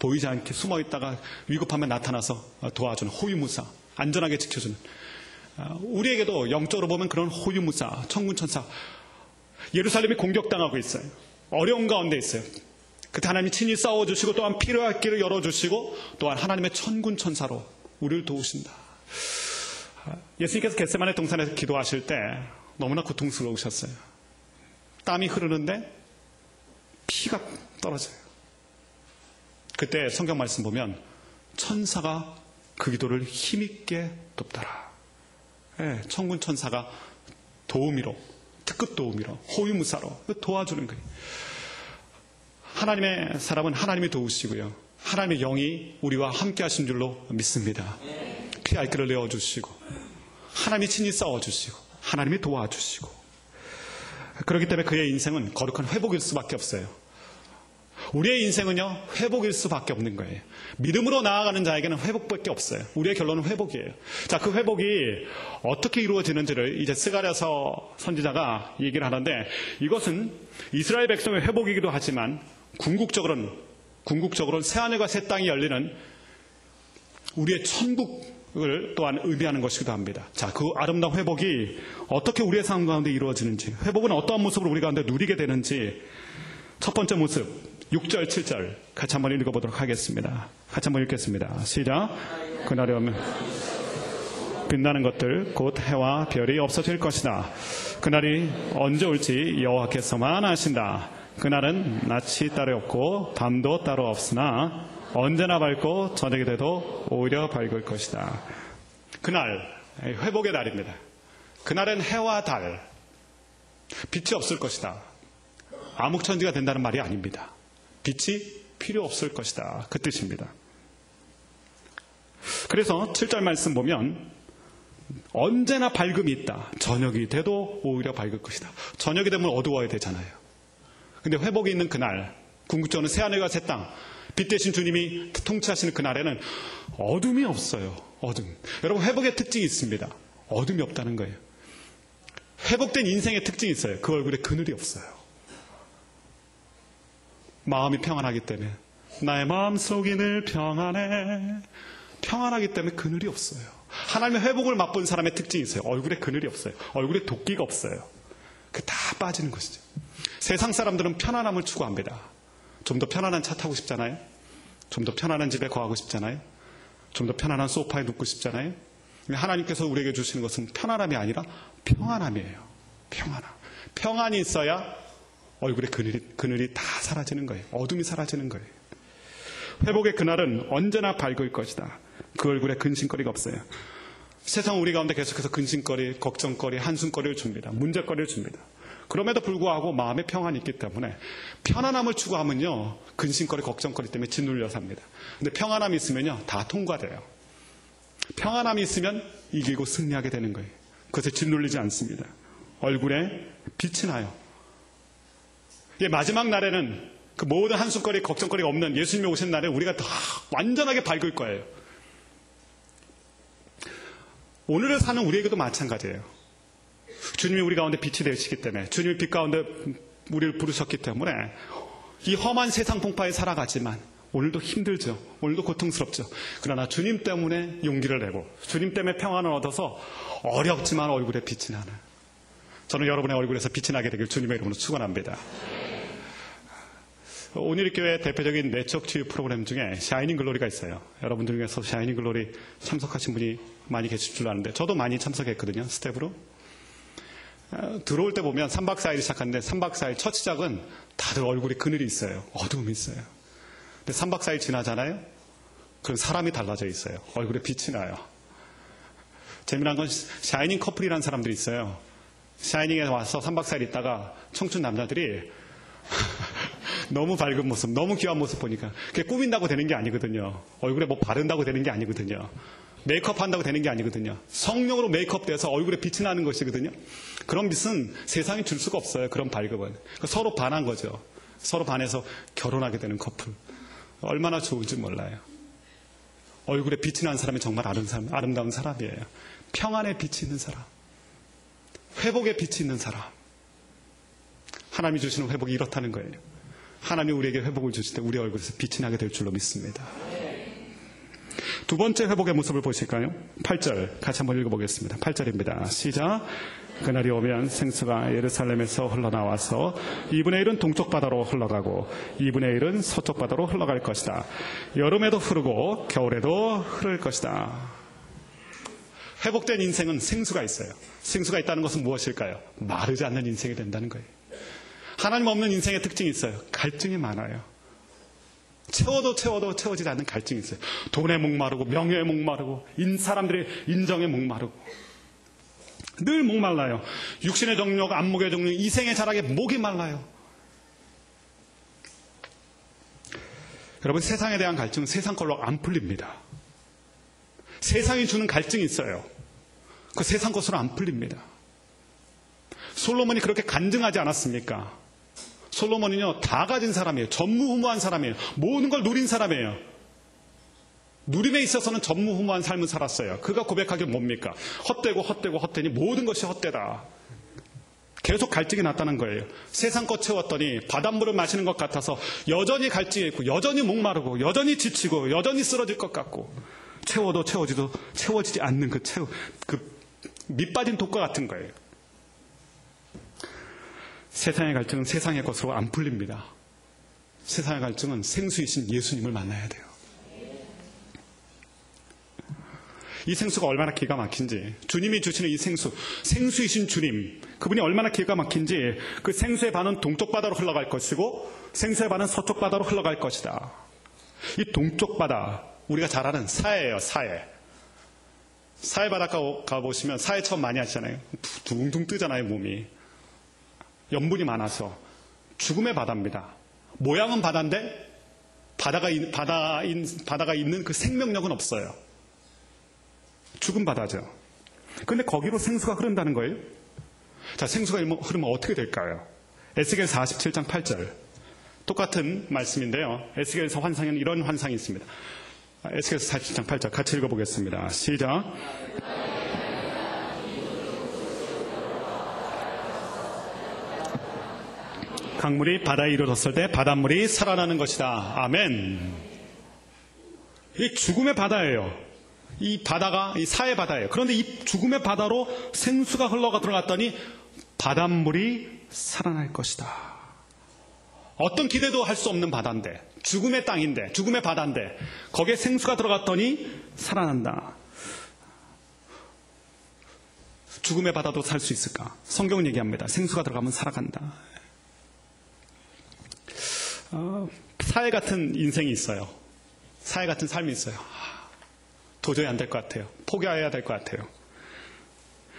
보이지 않게 숨어 있다가 위급하면 나타나서 도와주는 호위무사, 안전하게 지켜주는, 우리에게도 영적으로 보면 그런 호위무사, 천군천사. 예루살렘이 공격당하고 있어요. 어려운 가운데 있어요. 그때 하나님이 친히 싸워주시고 또한 필요할 길을 열어주시고 또한 하나님의 천군천사로 우리를 도우신다. 예수님께서 겟세마네 동산에서 기도하실 때 너무나 고통스러우셨어요. 땀이 흐르는데 피가 떨어져요. 그때 성경 말씀 보면 천사가 그 기도를 힘있게 돕더라. 네, 천군 천사가 도우미로, 특급 도우미로, 호위무사로 도와주는 거예요. 하나님의 사람은 하나님이 도우시고요. 하나님의 영이 우리와 함께 하신 줄로 믿습니다. 피할 길을 내어주시고 하나님이 친히 싸워주시고 하나님이 도와주시고, 그렇기 때문에 그의 인생은 거룩한 회복일 수밖에 없어요. 우리의 인생은요, 회복일 수밖에 없는 거예요. 믿음으로 나아가는 자에게는 회복밖에 없어요. 우리의 결론은 회복이에요. 자, 그 회복이 어떻게 이루어지는지를 이제 스가랴서 선지자가 얘기를 하는데, 이것은 이스라엘 백성의 회복이기도 하지만 궁극적으로는 새하늘과 새 땅이 열리는 우리의 천국을 또한 의미하는 것이기도 합니다. 자, 그 아름다운 회복이 어떻게 우리의 삶 가운데 이루어지는지, 회복은 어떠한 모습을 우리 가운데 누리게 되는지, 첫 번째 모습 6절 7절 같이 한번 읽어보도록 하겠습니다. 같이 한번 읽겠습니다. 시작. 그날에 오면 빛나는 것들 곧 해와 별이 없어질 것이다. 그날이 언제 올지 여호와께서만 아신다. 그날은 낮이 따로 없고 밤도 따로 없으나 언제나 밝고 저녁이 돼도 오히려 밝을 것이다. 그날, 회복의 날입니다. 그날은 해와 달, 빛이 없을 것이다. 암흑천지가 된다는 말이 아닙니다. 빛이 필요 없을 것이다. 그 뜻입니다. 그래서 7절 말씀 보면 언제나 밝음이 있다. 저녁이 돼도 오히려 밝을 것이다. 저녁이 되면 어두워야 되잖아요. 근데 회복이 있는 그날, 궁극적으로는 새하늘과 새 땅, 빛 대신 주님이 통치하시는 그날에는 어둠이 없어요. 어둠. 여러분, 회복의 특징이 있습니다. 어둠이 없다는 거예요. 회복된 인생의 특징이 있어요. 그 얼굴에 그늘이 없어요. 마음이 평안하기 때문에, 나의 마음속이 늘 평안해. 평안하기 때문에 그늘이 없어요. 하나님의 회복을 맛본 사람의 특징이 있어요. 얼굴에 그늘이 없어요. 얼굴에 도끼가 없어요. 그 다 빠지는 것이죠. 세상 사람들은 편안함을 추구합니다. 좀 더 편안한 차 타고 싶잖아요. 좀 더 편안한 집에 거하고 싶잖아요. 좀 더 편안한 소파에 눕고 싶잖아요. 하나님께서 우리에게 주시는 것은 편안함이 아니라 평안함이에요. 평안함. 평안이 있어야 얼굴에 그늘이 다 사라지는 거예요. 어둠이 사라지는 거예요. 회복의 그날은 언제나 밝을 것이다. 그 얼굴에 근심거리가 없어요. 세상은 우리 가운데 계속해서 근심거리, 걱정거리, 한숨거리를 줍니다. 문제거리를 줍니다. 그럼에도 불구하고 마음의 평안이 있기 때문에 편안함을 추구하면요, 근심거리, 걱정거리 때문에 짓눌려 삽니다. 근데 평안함이 있으면요, 다 통과돼요. 평안함이 있으면 이기고 승리하게 되는 거예요. 그것에 짓눌리지 않습니다. 얼굴에 빛이 나요. 마지막 날에는 그 모든 한숨거리, 걱정거리가 없는 예수님이 오신 날에 우리가 다 완전하게 밝을 거예요. 오늘을 사는 우리에게도 마찬가지예요. 주님이 우리 가운데 빛이 되시기 때문에, 주님이 빛 가운데 우리를 부르셨기 때문에 이 험한 세상 풍파에 살아가지만 오늘도 힘들죠. 오늘도 고통스럽죠. 그러나 주님 때문에 용기를 내고 주님 때문에 평안을 얻어서 어렵지만 얼굴에 빛이 나는, 저는 여러분의 얼굴에서 빛이 나게 되길 주님의 이름으로 축원합니다. 오늘 교회 대표적인 내적 치유 프로그램 중에 샤이닝 글로리가 있어요. 여러분들 중에서 샤이닝 글로리 참석하신 분이 많이 계실 줄 아는데 저도 많이 참석했거든요. 스텝으로. 들어올 때 보면 3박 4일 시작하는데 3박 4일 첫 시작은 다들 얼굴에 그늘이 있어요. 어두움이 있어요. 근데 3박 4일 지나잖아요. 그럼 사람이 달라져 있어요. 얼굴에 빛이 나요. 재미난 건 샤이닝 커플이라는 사람들이 있어요. 샤이닝에 와서 3박 4일 있다가 청춘 남자들이 너무 밝은 모습, 너무 귀한 모습 보니까 그게 꾸민다고 되는 게 아니거든요. 얼굴에 뭐 바른다고 되는 게 아니거든요. 메이크업 한다고 되는 게 아니거든요. 성령으로 메이크업 돼서 얼굴에 빛이 나는 것이거든요. 그런 빛은 세상이 줄 수가 없어요. 그런 밝음은. 서로 반한 거죠. 서로 반해서 결혼하게 되는 커플. 얼마나 좋은지 몰라요. 얼굴에 빛이 나는 사람이 정말 아름다운 사람이에요. 평안에 빛이 있는 사람. 회복에 빛이 있는 사람. 하나님이 주시는 회복이 이렇다는 거예요. 하나님 우리에게 회복을 주실 때 우리 얼굴에서 빛이 나게 될 줄로 믿습니다. 두 번째 회복의 모습을 보실까요? 8절 같이 한번 읽어보겠습니다. 8절입니다. 시작. 그날이 오면 생수가 예루살렘에서 흘러나와서 2분의 1은 동쪽 바다로 흘러가고 2분의 1은 서쪽 바다로 흘러갈 것이다. 여름에도 흐르고 겨울에도 흐를 것이다. 회복된 인생은 생수가 있어요. 생수가 있다는 것은 무엇일까요? 마르지 않는 인생이 된다는 거예요. 하나님 없는 인생의 특징이 있어요. 갈증이 많아요. 채워도 채워지지 않는 갈증이 있어요. 돈에 목마르고 명예에 목마르고 사람들의 인정에 목마르고 늘 목말라요. 육신의 정욕, 안목의 정욕, 이생의 자락에 목이 말라요. 여러분, 세상에 대한 갈증은 세상 걸로 안 풀립니다. 세상이 주는 갈증이 있어요. 그 세상 것으로 안 풀립니다. 솔로몬이 그렇게 간증하지 않았습니까? 솔로몬은요, 다 가진 사람이에요. 전무후무한 사람이에요. 모든 걸 누린 사람이에요. 누림에 있어서는 전무후무한 삶을 살았어요. 그가 고백하길 뭡니까? 헛되니 모든 것이 헛되다. 계속 갈증이 났다는 거예요. 세상 것 채웠더니 바닷물을 마시는 것 같아서 여전히 갈증이 있고 여전히 목마르고 여전히 지치고 여전히 쓰러질 것 같고 채워도 채워지지 않는 그 밑 빠진 독과 같은 거예요. 세상의 갈증은 세상의 것으로 안 풀립니다. 세상의 갈증은 생수이신 예수님을 만나야 돼요. 이 생수가 얼마나 기가 막힌지, 주님이 주시는 이 생수이신 주님, 그분이 얼마나 기가 막힌지, 그 생수의 반은 동쪽 바다로 흘러갈 것이고 생수의 반은 서쪽 바다로 흘러갈 것이다. 이 동쪽 바다, 우리가 잘 아는 사해예요. 사해 바닷가 가보시면 사해 처음 많이 하시잖아요. 둥둥 뜨잖아요, 몸이. 염분이 많아서 죽음의 바다입니다. 모양은 바다인데 바다가 있는 그 생명력은 없어요. 죽은 바다죠. 그런데 거기로 생수가 흐른다는 거예요. 자, 생수가 흐르면 어떻게 될까요? 에스겔 47장 8절. 똑같은 말씀인데요. 에스겔에서 환상에는 이런 환상이 있습니다. 에스겔 47장 8절 같이 읽어보겠습니다. 시작. 강물이 바다에 이르렀을 때 바닷물이 살아나는 것이다. 아멘. 이 죽음의 바다예요. 이 바다가 이 사해 바다예요. 그런데 이 죽음의 바다로 생수가 흘러가 들어갔더니 바닷물이 살아날 것이다. 어떤 기대도 할 수 없는 바다인데, 죽음의 땅인데, 죽음의 바다인데 거기에 생수가 들어갔더니 살아난다. 죽음의 바다도 살 수 있을까? 성경은 얘기합니다. 생수가 들어가면 살아간다. 사해 같은 인생이 있어요. 사해 같은 삶이 있어요. 도저히 안 될 것 같아요. 포기해야 될 것 같아요.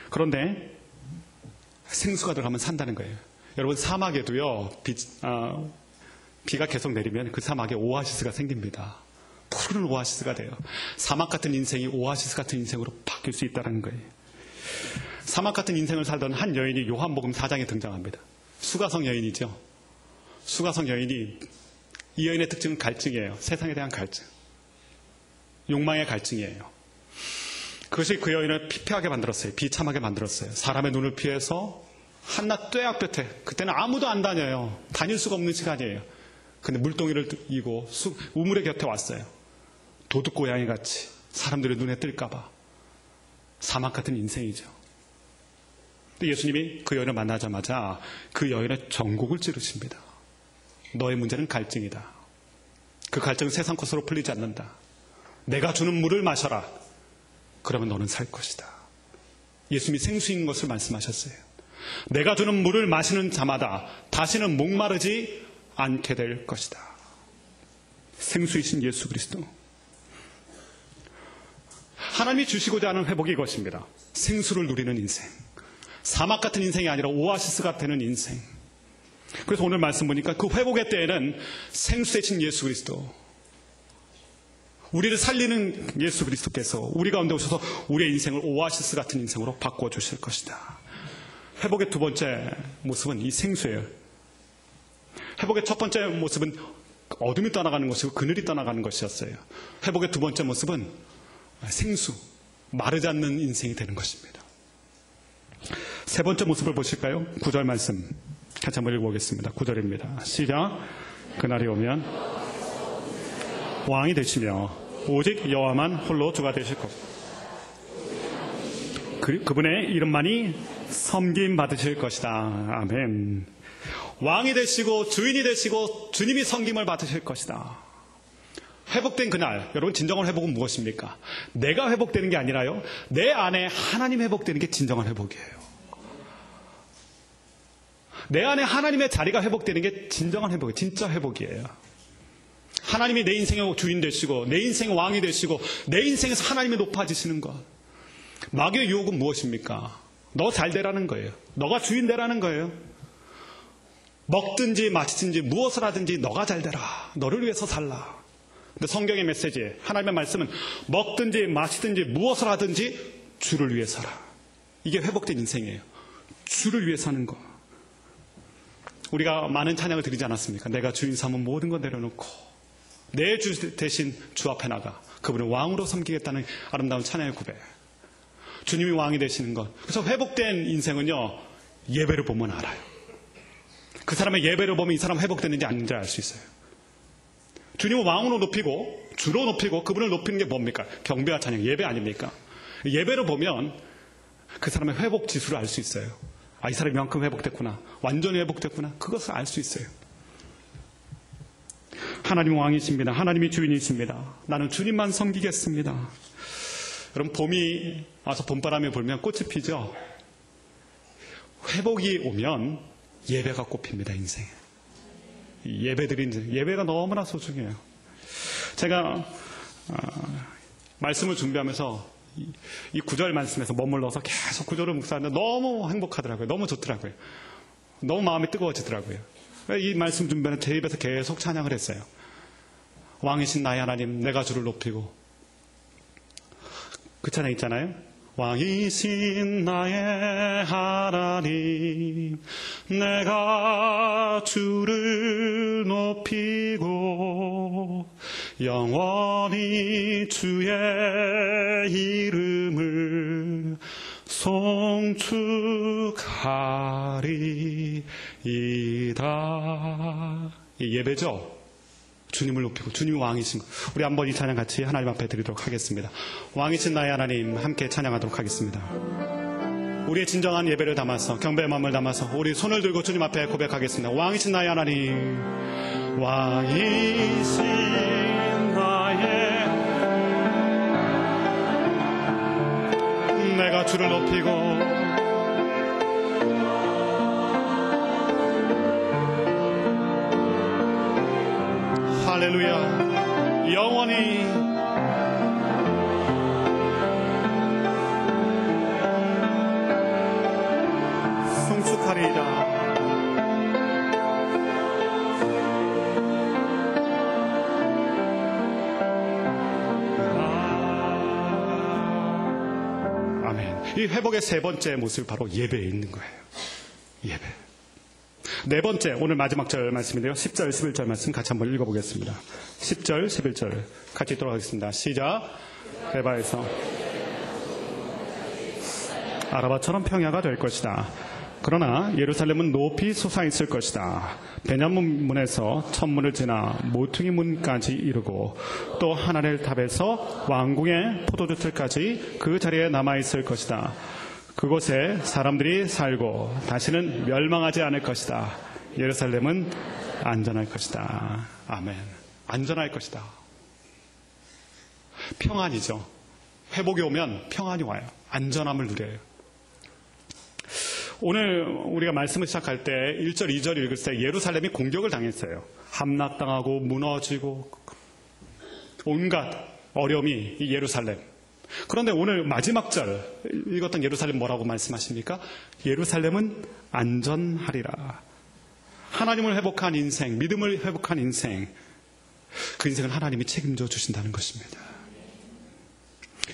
그런데 생수가 들어가면 산다는 거예요. 여러분, 사막에도요, 비가 계속 내리면 그 사막에 오아시스가 생깁니다. 푸른 오아시스가 돼요. 사막 같은 인생이 오아시스 같은 인생으로 바뀔 수 있다는 거예요. 사막 같은 인생을 살던 한 여인이 요한복음 4장에 등장합니다. 수가성 여인이죠. 수가성 여인이, 이 여인의 특징은 갈증이에요. 세상에 대한 갈증. 욕망의 갈증이에요. 그것이 그 여인을 피폐하게 만들었어요. 비참하게 만들었어요. 사람의 눈을 피해서 한낮 뙤약볕에, 그때는 아무도 안 다녀요. 다닐 수가 없는 시간이에요. 근데 물동이를 이고 우물의 곁에 왔어요. 도둑고양이 같이 사람들의 눈에 뜰까봐. 사막 같은 인생이죠. 근데 예수님이 그 여인을 만나자마자 그 여인의 전곡을 찌르십니다. 너의 문제는 갈증이다. 그 갈증은 세상 것으로 풀리지 않는다. 내가 주는 물을 마셔라. 그러면 너는 살 것이다. 예수님이 생수인 것을 말씀하셨어요. 내가 주는 물을 마시는 자마다 다시는 목마르지 않게 될 것이다. 생수이신 예수 그리스도. 하나님이 주시고자 하는 회복이 이것입니다. 생수를 누리는 인생. 사막 같은 인생이 아니라 오아시스가 되는 인생. 그래서 오늘 말씀 보니까 그 회복의 때에는 생수 대신 예수 그리스도, 우리를 살리는 예수 그리스도께서 우리 가운데 오셔서 우리의 인생을 오아시스 같은 인생으로 바꿔주실 것이다. 회복의 두 번째 모습은 이 생수예요. 회복의 첫 번째 모습은 어둠이 떠나가는 것이고 그늘이 떠나가는 것이었어요. 회복의 두 번째 모습은 생수, 마르지 않는 인생이 되는 것입니다. 세 번째 모습을 보실까요? 9절 말씀 같이 한번 읽어보겠습니다. 9절입니다. 시작. 그날이 오면 왕이 되시며 오직 여호와만 홀로 주가 되실 것. 그분의 이름만이 섬김 받으실 것이다. 아멘. 왕이 되시고 주인이 되시고 주님이 섬김을 받으실 것이다. 회복된 그날, 여러분 진정한 회복은 무엇입니까? 내가 회복되는 게 아니라요, 내 안에 하나님 회복되는 게 진정한 회복이에요. 내 안에 하나님의 자리가 회복되는 게 진정한 회복이에요. 진짜 회복이에요. 하나님이 내 인생의 주인 되시고 내 인생의 왕이 되시고 내 인생에서 하나님이 높아지시는 것. 마귀의 유혹은 무엇입니까? 너 잘 되라는 거예요. 너가 주인 되라는 거예요. 먹든지 마시든지 무엇을 하든지 너가 잘 되라. 너를 위해서 살라. 근데 성경의 메시지, 하나님의 말씀은 먹든지 마시든지 무엇을 하든지 주를 위해 살아. 이게 회복된 인생이에요. 주를 위해 사는 거. 우리가 많은 찬양을 드리지 않았습니까? 내가 주인 삼은 모든 것 내려놓고 내 주 대신 주 앞에 나가 그분을 왕으로 섬기겠다는 아름다운 찬양의 고백. 주님이 왕이 되시는 것. 그래서 회복된 인생은요, 예배를 보면 알아요. 그 사람의 예배를 보면 이 사람 회복됐는지 아닌지 알 수 있어요. 주님을 왕으로 높이고 주로 높이고 그분을 높이는 게 뭡니까? 경배와 찬양, 예배 아닙니까? 예배를 보면 그 사람의 회복 지수를 알 수 있어요. 아, 이 사람이 이만큼 회복됐구나, 완전히 회복됐구나, 그것을 알 수 있어요. 하나님 왕이십니다. 하나님이 주인이십니다. 나는 주님만 섬기겠습니다. 여러분, 봄이 와서 봄바람이 불면 꽃이 피죠. 회복이 오면 예배가 꽃핍니다. 인생에. 예배가 너무나 소중해요. 제가 말씀을 준비하면서 이 구절 말씀에서 머물러서 계속 구절을 묵상하는데 너무 행복하더라고요. 너무 좋더라고요. 너무 마음이 뜨거워지더라고요. 이 말씀 준비하는 제 입에서 계속 찬양을 했어요. 왕이신 나의 하나님, 내가 주를 높이고. 그 찬양 있잖아요. 왕이신 나의 하나님, 내가 주를 높이고 영원히 주의 이름을 송축하리이다. 이 예배죠. 주님을 높이고 주님이 왕이신 것. 우리 한번 이 찬양 같이 하나님 앞에 드리도록 하겠습니다. 왕이신 나의 하나님, 함께 찬양하도록 하겠습니다. 우리의 진정한 예배를 담아서, 경배의 마음을 담아서 우리 손을 들고 주님 앞에 고백하겠습니다. 왕이신 나의 하나님, 왕이신 나의, 내가 주를 높이고 할렐루야, 영원히 송축하리이다. 아멘. 이 회복의 세 번째 모습이 바로 예배에 있는 거예요. 예배. 네 번째, 오늘 마지막 절 말씀인데요. 10절, 11절 말씀 같이 한번 읽어보겠습니다. 10절, 11절 같이 읽도록 하겠습니다. 시작. 레바에서 아라바처럼 평야가 될 것이다. 그러나 예루살렘은 높이 솟아있을 것이다. 베냐민 문에서 천문을 지나 모퉁이 문까지 이르고 또 하나넬 탑에서 왕궁의 포도주 틀까지 그 자리에 남아있을 것이다. 그곳에 사람들이 살고 다시는 멸망하지 않을 것이다. 예루살렘은 안전할 것이다. 아멘. 안전할 것이다. 평안이죠. 회복이 오면 평안이 와요. 안전함을 누려요. 오늘 우리가 말씀을 시작할 때 1절, 2절 읽을 때 예루살렘이 공격을 당했어요. 함락당하고 무너지고 온갖 어려움이 이 예루살렘. 그런데 오늘 마지막 절 읽었던 예루살렘 뭐라고 말씀하십니까? 예루살렘은 안전하리라. 하나님을 회복한 인생, 믿음을 회복한 인생, 그 인생은 하나님이 책임져 주신다는 것입니다.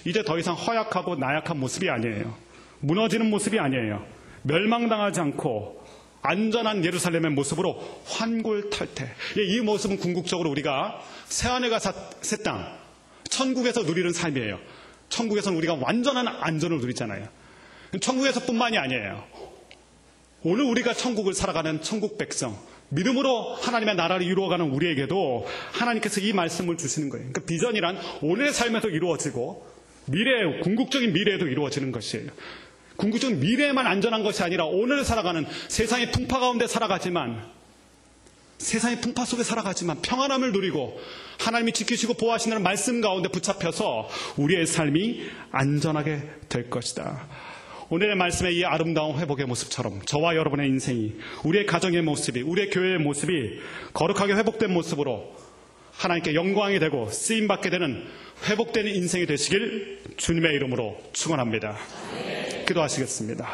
이제 더 이상 허약하고 나약한 모습이 아니에요. 무너지는 모습이 아니에요. 멸망당하지 않고 안전한 예루살렘의 모습으로 환골탈태. 이 모습은 궁극적으로 우리가 새하늘과 새 땅, 천국에서 누리는 삶이에요. 천국에서는 우리가 완전한 안전을 누리잖아요. 천국에서뿐만이 아니에요. 오늘 우리가 천국을 살아가는 천국 백성, 믿음으로 하나님의 나라를 이루어가는 우리에게도 하나님께서 이 말씀을 주시는 거예요. 그러니까 비전이란 오늘의 삶에도 이루어지고 미래에, 궁극적인 미래에도 이루어지는 것이에요. 궁극적인 미래에만 안전한 것이 아니라 오늘 살아가는 세상의 풍파 가운데 살아가지만, 세상의 풍파 속에 살아가지만 평안함을 누리고 하나님이 지키시고 보호하시는 말씀 가운데 붙잡혀서 우리의 삶이 안전하게 될 것이다. 오늘의 말씀의 이 아름다운 회복의 모습처럼 저와 여러분의 인생이, 우리의 가정의 모습이, 우리의 교회의 모습이 거룩하게 회복된 모습으로 하나님께 영광이 되고 쓰임받게 되는 회복되는 인생이 되시길 주님의 이름으로 축원합니다. 기도하시겠습니다.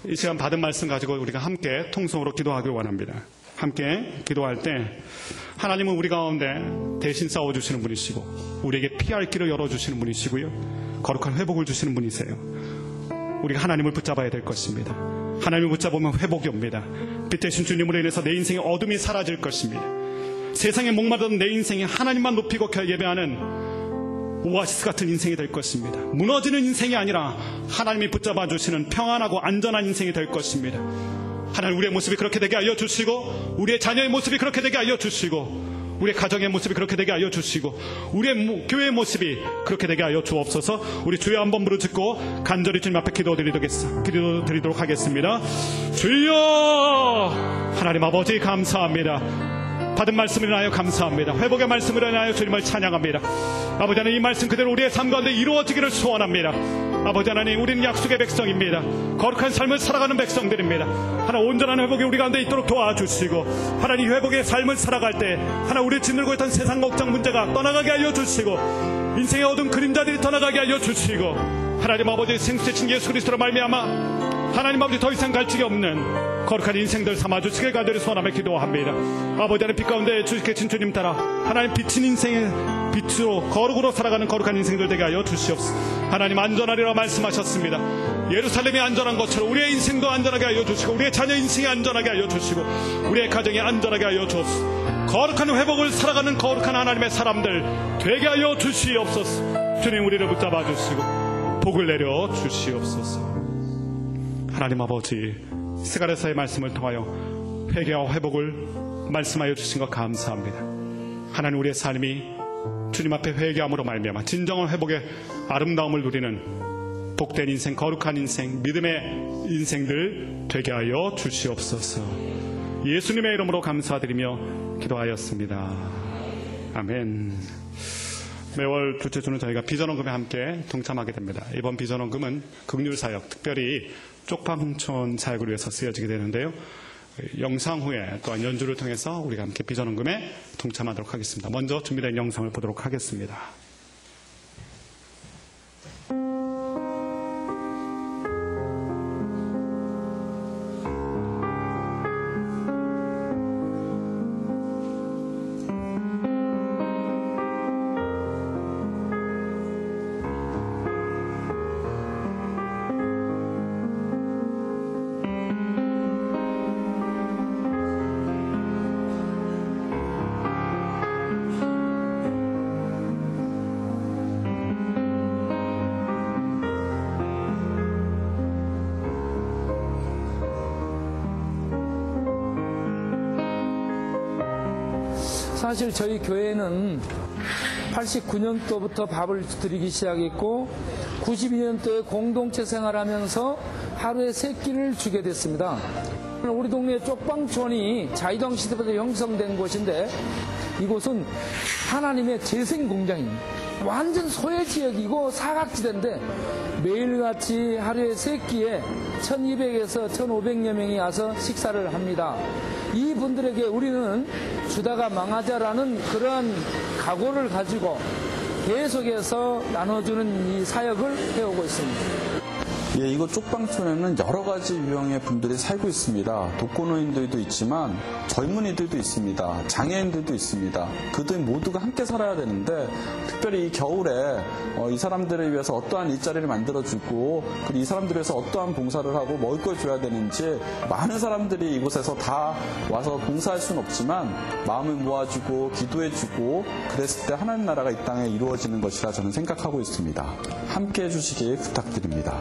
이 시간 받은 말씀 가지고 우리가 함께 통성으로 기도하길 원합니다. 함께 기도할 때 하나님은 우리 가운데 대신 싸워주시는 분이시고 우리에게 피할 길을 열어주시는 분이시고요, 거룩한 회복을 주시는 분이세요. 우리가 하나님을 붙잡아야 될 것입니다. 하나님을 붙잡으면 회복이 옵니다. 빛 대신 주님으로 인해서 내 인생의 어둠이 사라질 것입니다. 세상에 목마르던 내 인생이 하나님만 높이고 예배하는 오아시스 같은 인생이 될 것입니다. 무너지는 인생이 아니라 하나님이 붙잡아 주시는 평안하고 안전한 인생이 될 것입니다. 하나님, 우리의 모습이 그렇게 되게 하여 주시고, 우리의 자녀의 모습이 그렇게 되게 하여 주시고, 우리의 가정의 모습이 그렇게 되게 하여 주시고, 우리의 교회의 모습이 그렇게 되게 하여 주옵소서. 우리 주여 한번 부르짖고 간절히 주님 앞에 기도드리도록 하겠습니다. 주여, 하나님 아버지 감사합니다. 받은 말씀을 인하여 감사합니다. 회복의 말씀을 인하여 주님을 찬양합니다. 아버지 하나님, 이 말씀 그대로 우리의 삶 가운데 이루어지기를 소원합니다. 아버지 하나님, 우리는 약속의 백성입니다. 거룩한 삶을 살아가는 백성들입니다. 하나님, 온전한 회복이 우리 가운데 있도록 도와주시고, 하나님 회복의 삶을 살아갈 때 하나님, 우리 짓늘고 있던 세상 걱정 문제가 떠나가게 하여 주시고, 인생의 어두운 그림자들이 떠나가게 하여 주시고, 하나님 아버지 생수의 예수 그리스도로 말미암아 하나님 아버지 더 이상 갈 적이 없는 거룩한 인생들 삼아주시길 간절히 소원하며 기도합니다. 아버지 하나님, 빛 가운데 주신 주님 따라 하나님 비친 인생의 빛으로 거룩으로 살아가는 거룩한 인생들 되게 하여 주시옵소서. 하나님, 안전하리라 말씀하셨습니다. 예루살렘이 안전한 것처럼 우리의 인생도 안전하게 하여 주시고, 우리의 자녀 인생이 안전하게 하여 주시고, 우리의 가정이 안전하게 하여 주옵소서. 거룩한 회복을 살아가는 거룩한 하나님의 사람들 되게 하여 주시옵소서. 주님, 우리를 붙잡아 주시고 복을 내려 주시옵소서. 하나님 아버지, 스가랴서의 말씀을 통하여 회개와 회복을 말씀하여 주신 것 감사합니다. 하나님, 우리의 삶이 주님 앞에 회개함으로 말미암아 진정한 회복의 아름다움을 누리는 복된 인생, 거룩한 인생, 믿음의 인생들 되게 하여 주시옵소서. 예수님의 이름으로 감사드리며 기도하였습니다. 아멘. 매월 둘째 주는 저희가 비전원금에 함께 동참하게 됩니다. 이번 비전원금은 긍휼사역, 특별히 쪽방촌 사역을 위해서 쓰여지게 되는데요. 영상 후에 또한 연주를 통해서 우리가 함께 비전원금에 동참하도록 하겠습니다. 먼저 준비된 영상을 보도록 하겠습니다. 사실 저희 교회는 89년도부터 밥을 드리기 시작했고 92년도에 공동체 생활하면서 하루에 3끼를 주게 됐습니다. 우리 동네 쪽방촌이 자유당 시대부터 형성된 곳인데 이곳은 하나님의 재생 공장입니다. 완전 소외지역이고 사각지대인데 매일같이 하루에 3끼에 1200에서 1500여 명이 와서 식사를 합니다. 이분들에게 우리는 주다가 망하자라는 그러한 각오를 가지고 계속해서 나눠주는 이 사역을 해오고 있습니다. 예, 이곳 쪽방촌에는 여러 가지 유형의 분들이 살고 있습니다. 독거노인들도 있지만 젊은이들도 있습니다. 장애인들도 있습니다. 그들 모두가 함께 살아야 되는데 특별히 이 겨울에 이 사람들을 위해서 어떠한 일자리를 만들어주고 그리고 이 사람들을 위해서 어떠한 봉사를 하고 먹을 걸 줘야 되는지 많은 사람들이 이곳에서 다 와서 봉사할 수는 없지만 마음을 모아주고 기도해주고 그랬을 때 하나님 나라가 이 땅에 이루어지는 것이라 저는 생각하고 있습니다. 함께 해주시길 부탁드립니다.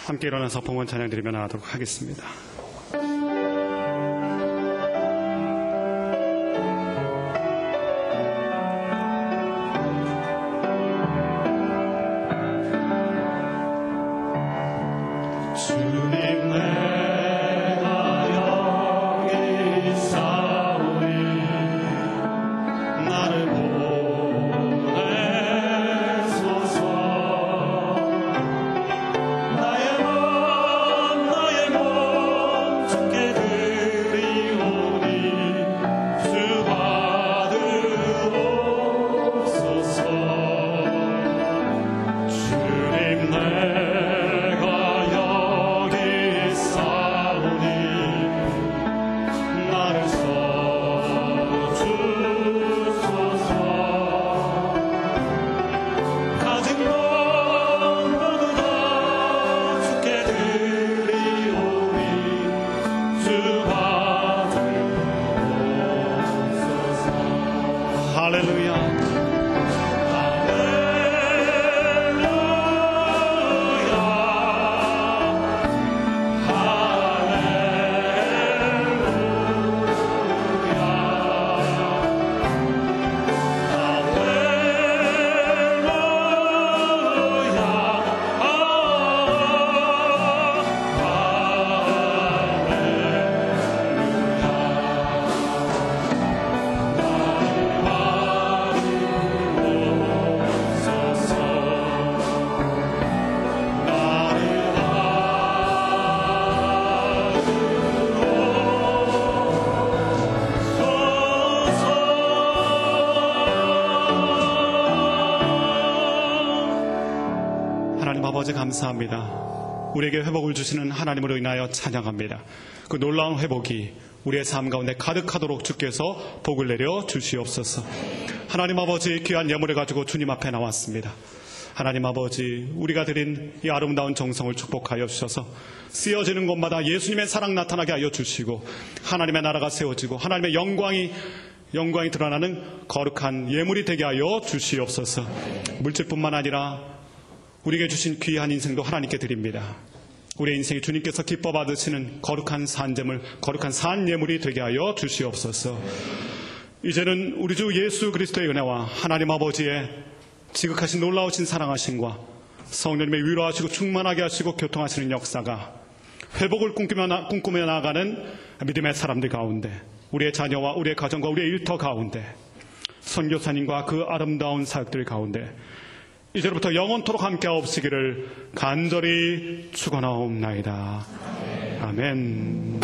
함께 일어나서 봉헌 찬양 드리며 나가도록 하겠습니다. 주님 내가 여기 있사오니 나를 보내소서. 나의 몸 주께 드리오니 주 받으옵소서. 주님 내가 여기 있사오니 나를 써주소서. 가진 것 모두 다 주께 드리오니 주 받으옵소서. 할렐루야. 하나님 아버지 감사합니다. 우리에게 회복을 주시는 하나님으로 인하여 찬양합니다. 그 놀라운 회복이 우리의 삶 가운데 가득하도록 주께서 복을 내려 주시옵소서. 하나님 아버지 귀한 예물을 가지고 주님 앞에 나왔습니다. 하나님 아버지 우리가 드린 이 아름다운 정성을 축복하여 주셔서 쓰여지는 곳마다 예수님의 사랑 나타나게 하여 주시고 하나님의 나라가 세워지고 하나님의 영광이 드러나는 거룩한 예물이 되게 하여 주시옵소서. 물질뿐만 아니라 우리에게 주신 귀한 인생도 하나님께 드립니다. 우리의 인생이 주님께서 기뻐 받으시는 거룩한 산재물, 거룩한 산예물이 되게 하여 주시옵소서. 이제는 우리 주 예수 그리스도의 은혜와 하나님 아버지의 지극하신 놀라우신 사랑하심과 성령님의 위로하시고 충만하게 하시고 교통하시는 역사가 회복을 꿈꾸며 나아가는 믿음의 사람들 가운데, 우리의 자녀와 우리의 가정과 우리의 일터 가운데, 선교사님과 그 아름다운 사역들 가운데 이제로부터 영원토록 함께하옵시기를 간절히 축원하옵나이다. 아멘.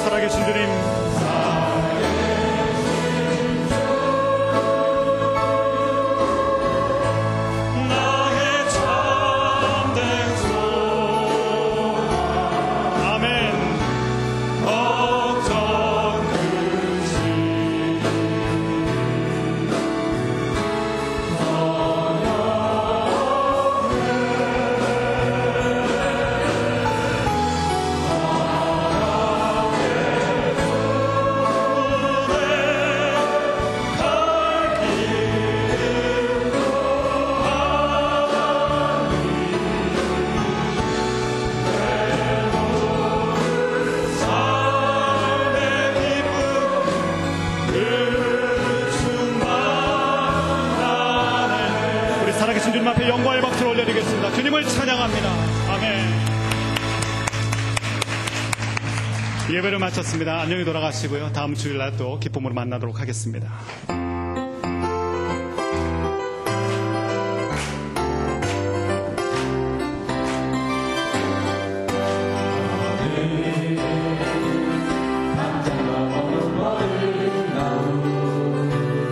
살아계신 주님, 나의 참된 소 아멘. 걱정 그치 살아계신 주님 앞에 영광의 박수를 올려드리겠습니다. 주님을 찬양합니다. 아멘. 예배를 마쳤습니다. 안녕히 돌아가시고요. 다음 주일날 또 기쁨으로 만나도록 하겠습니다.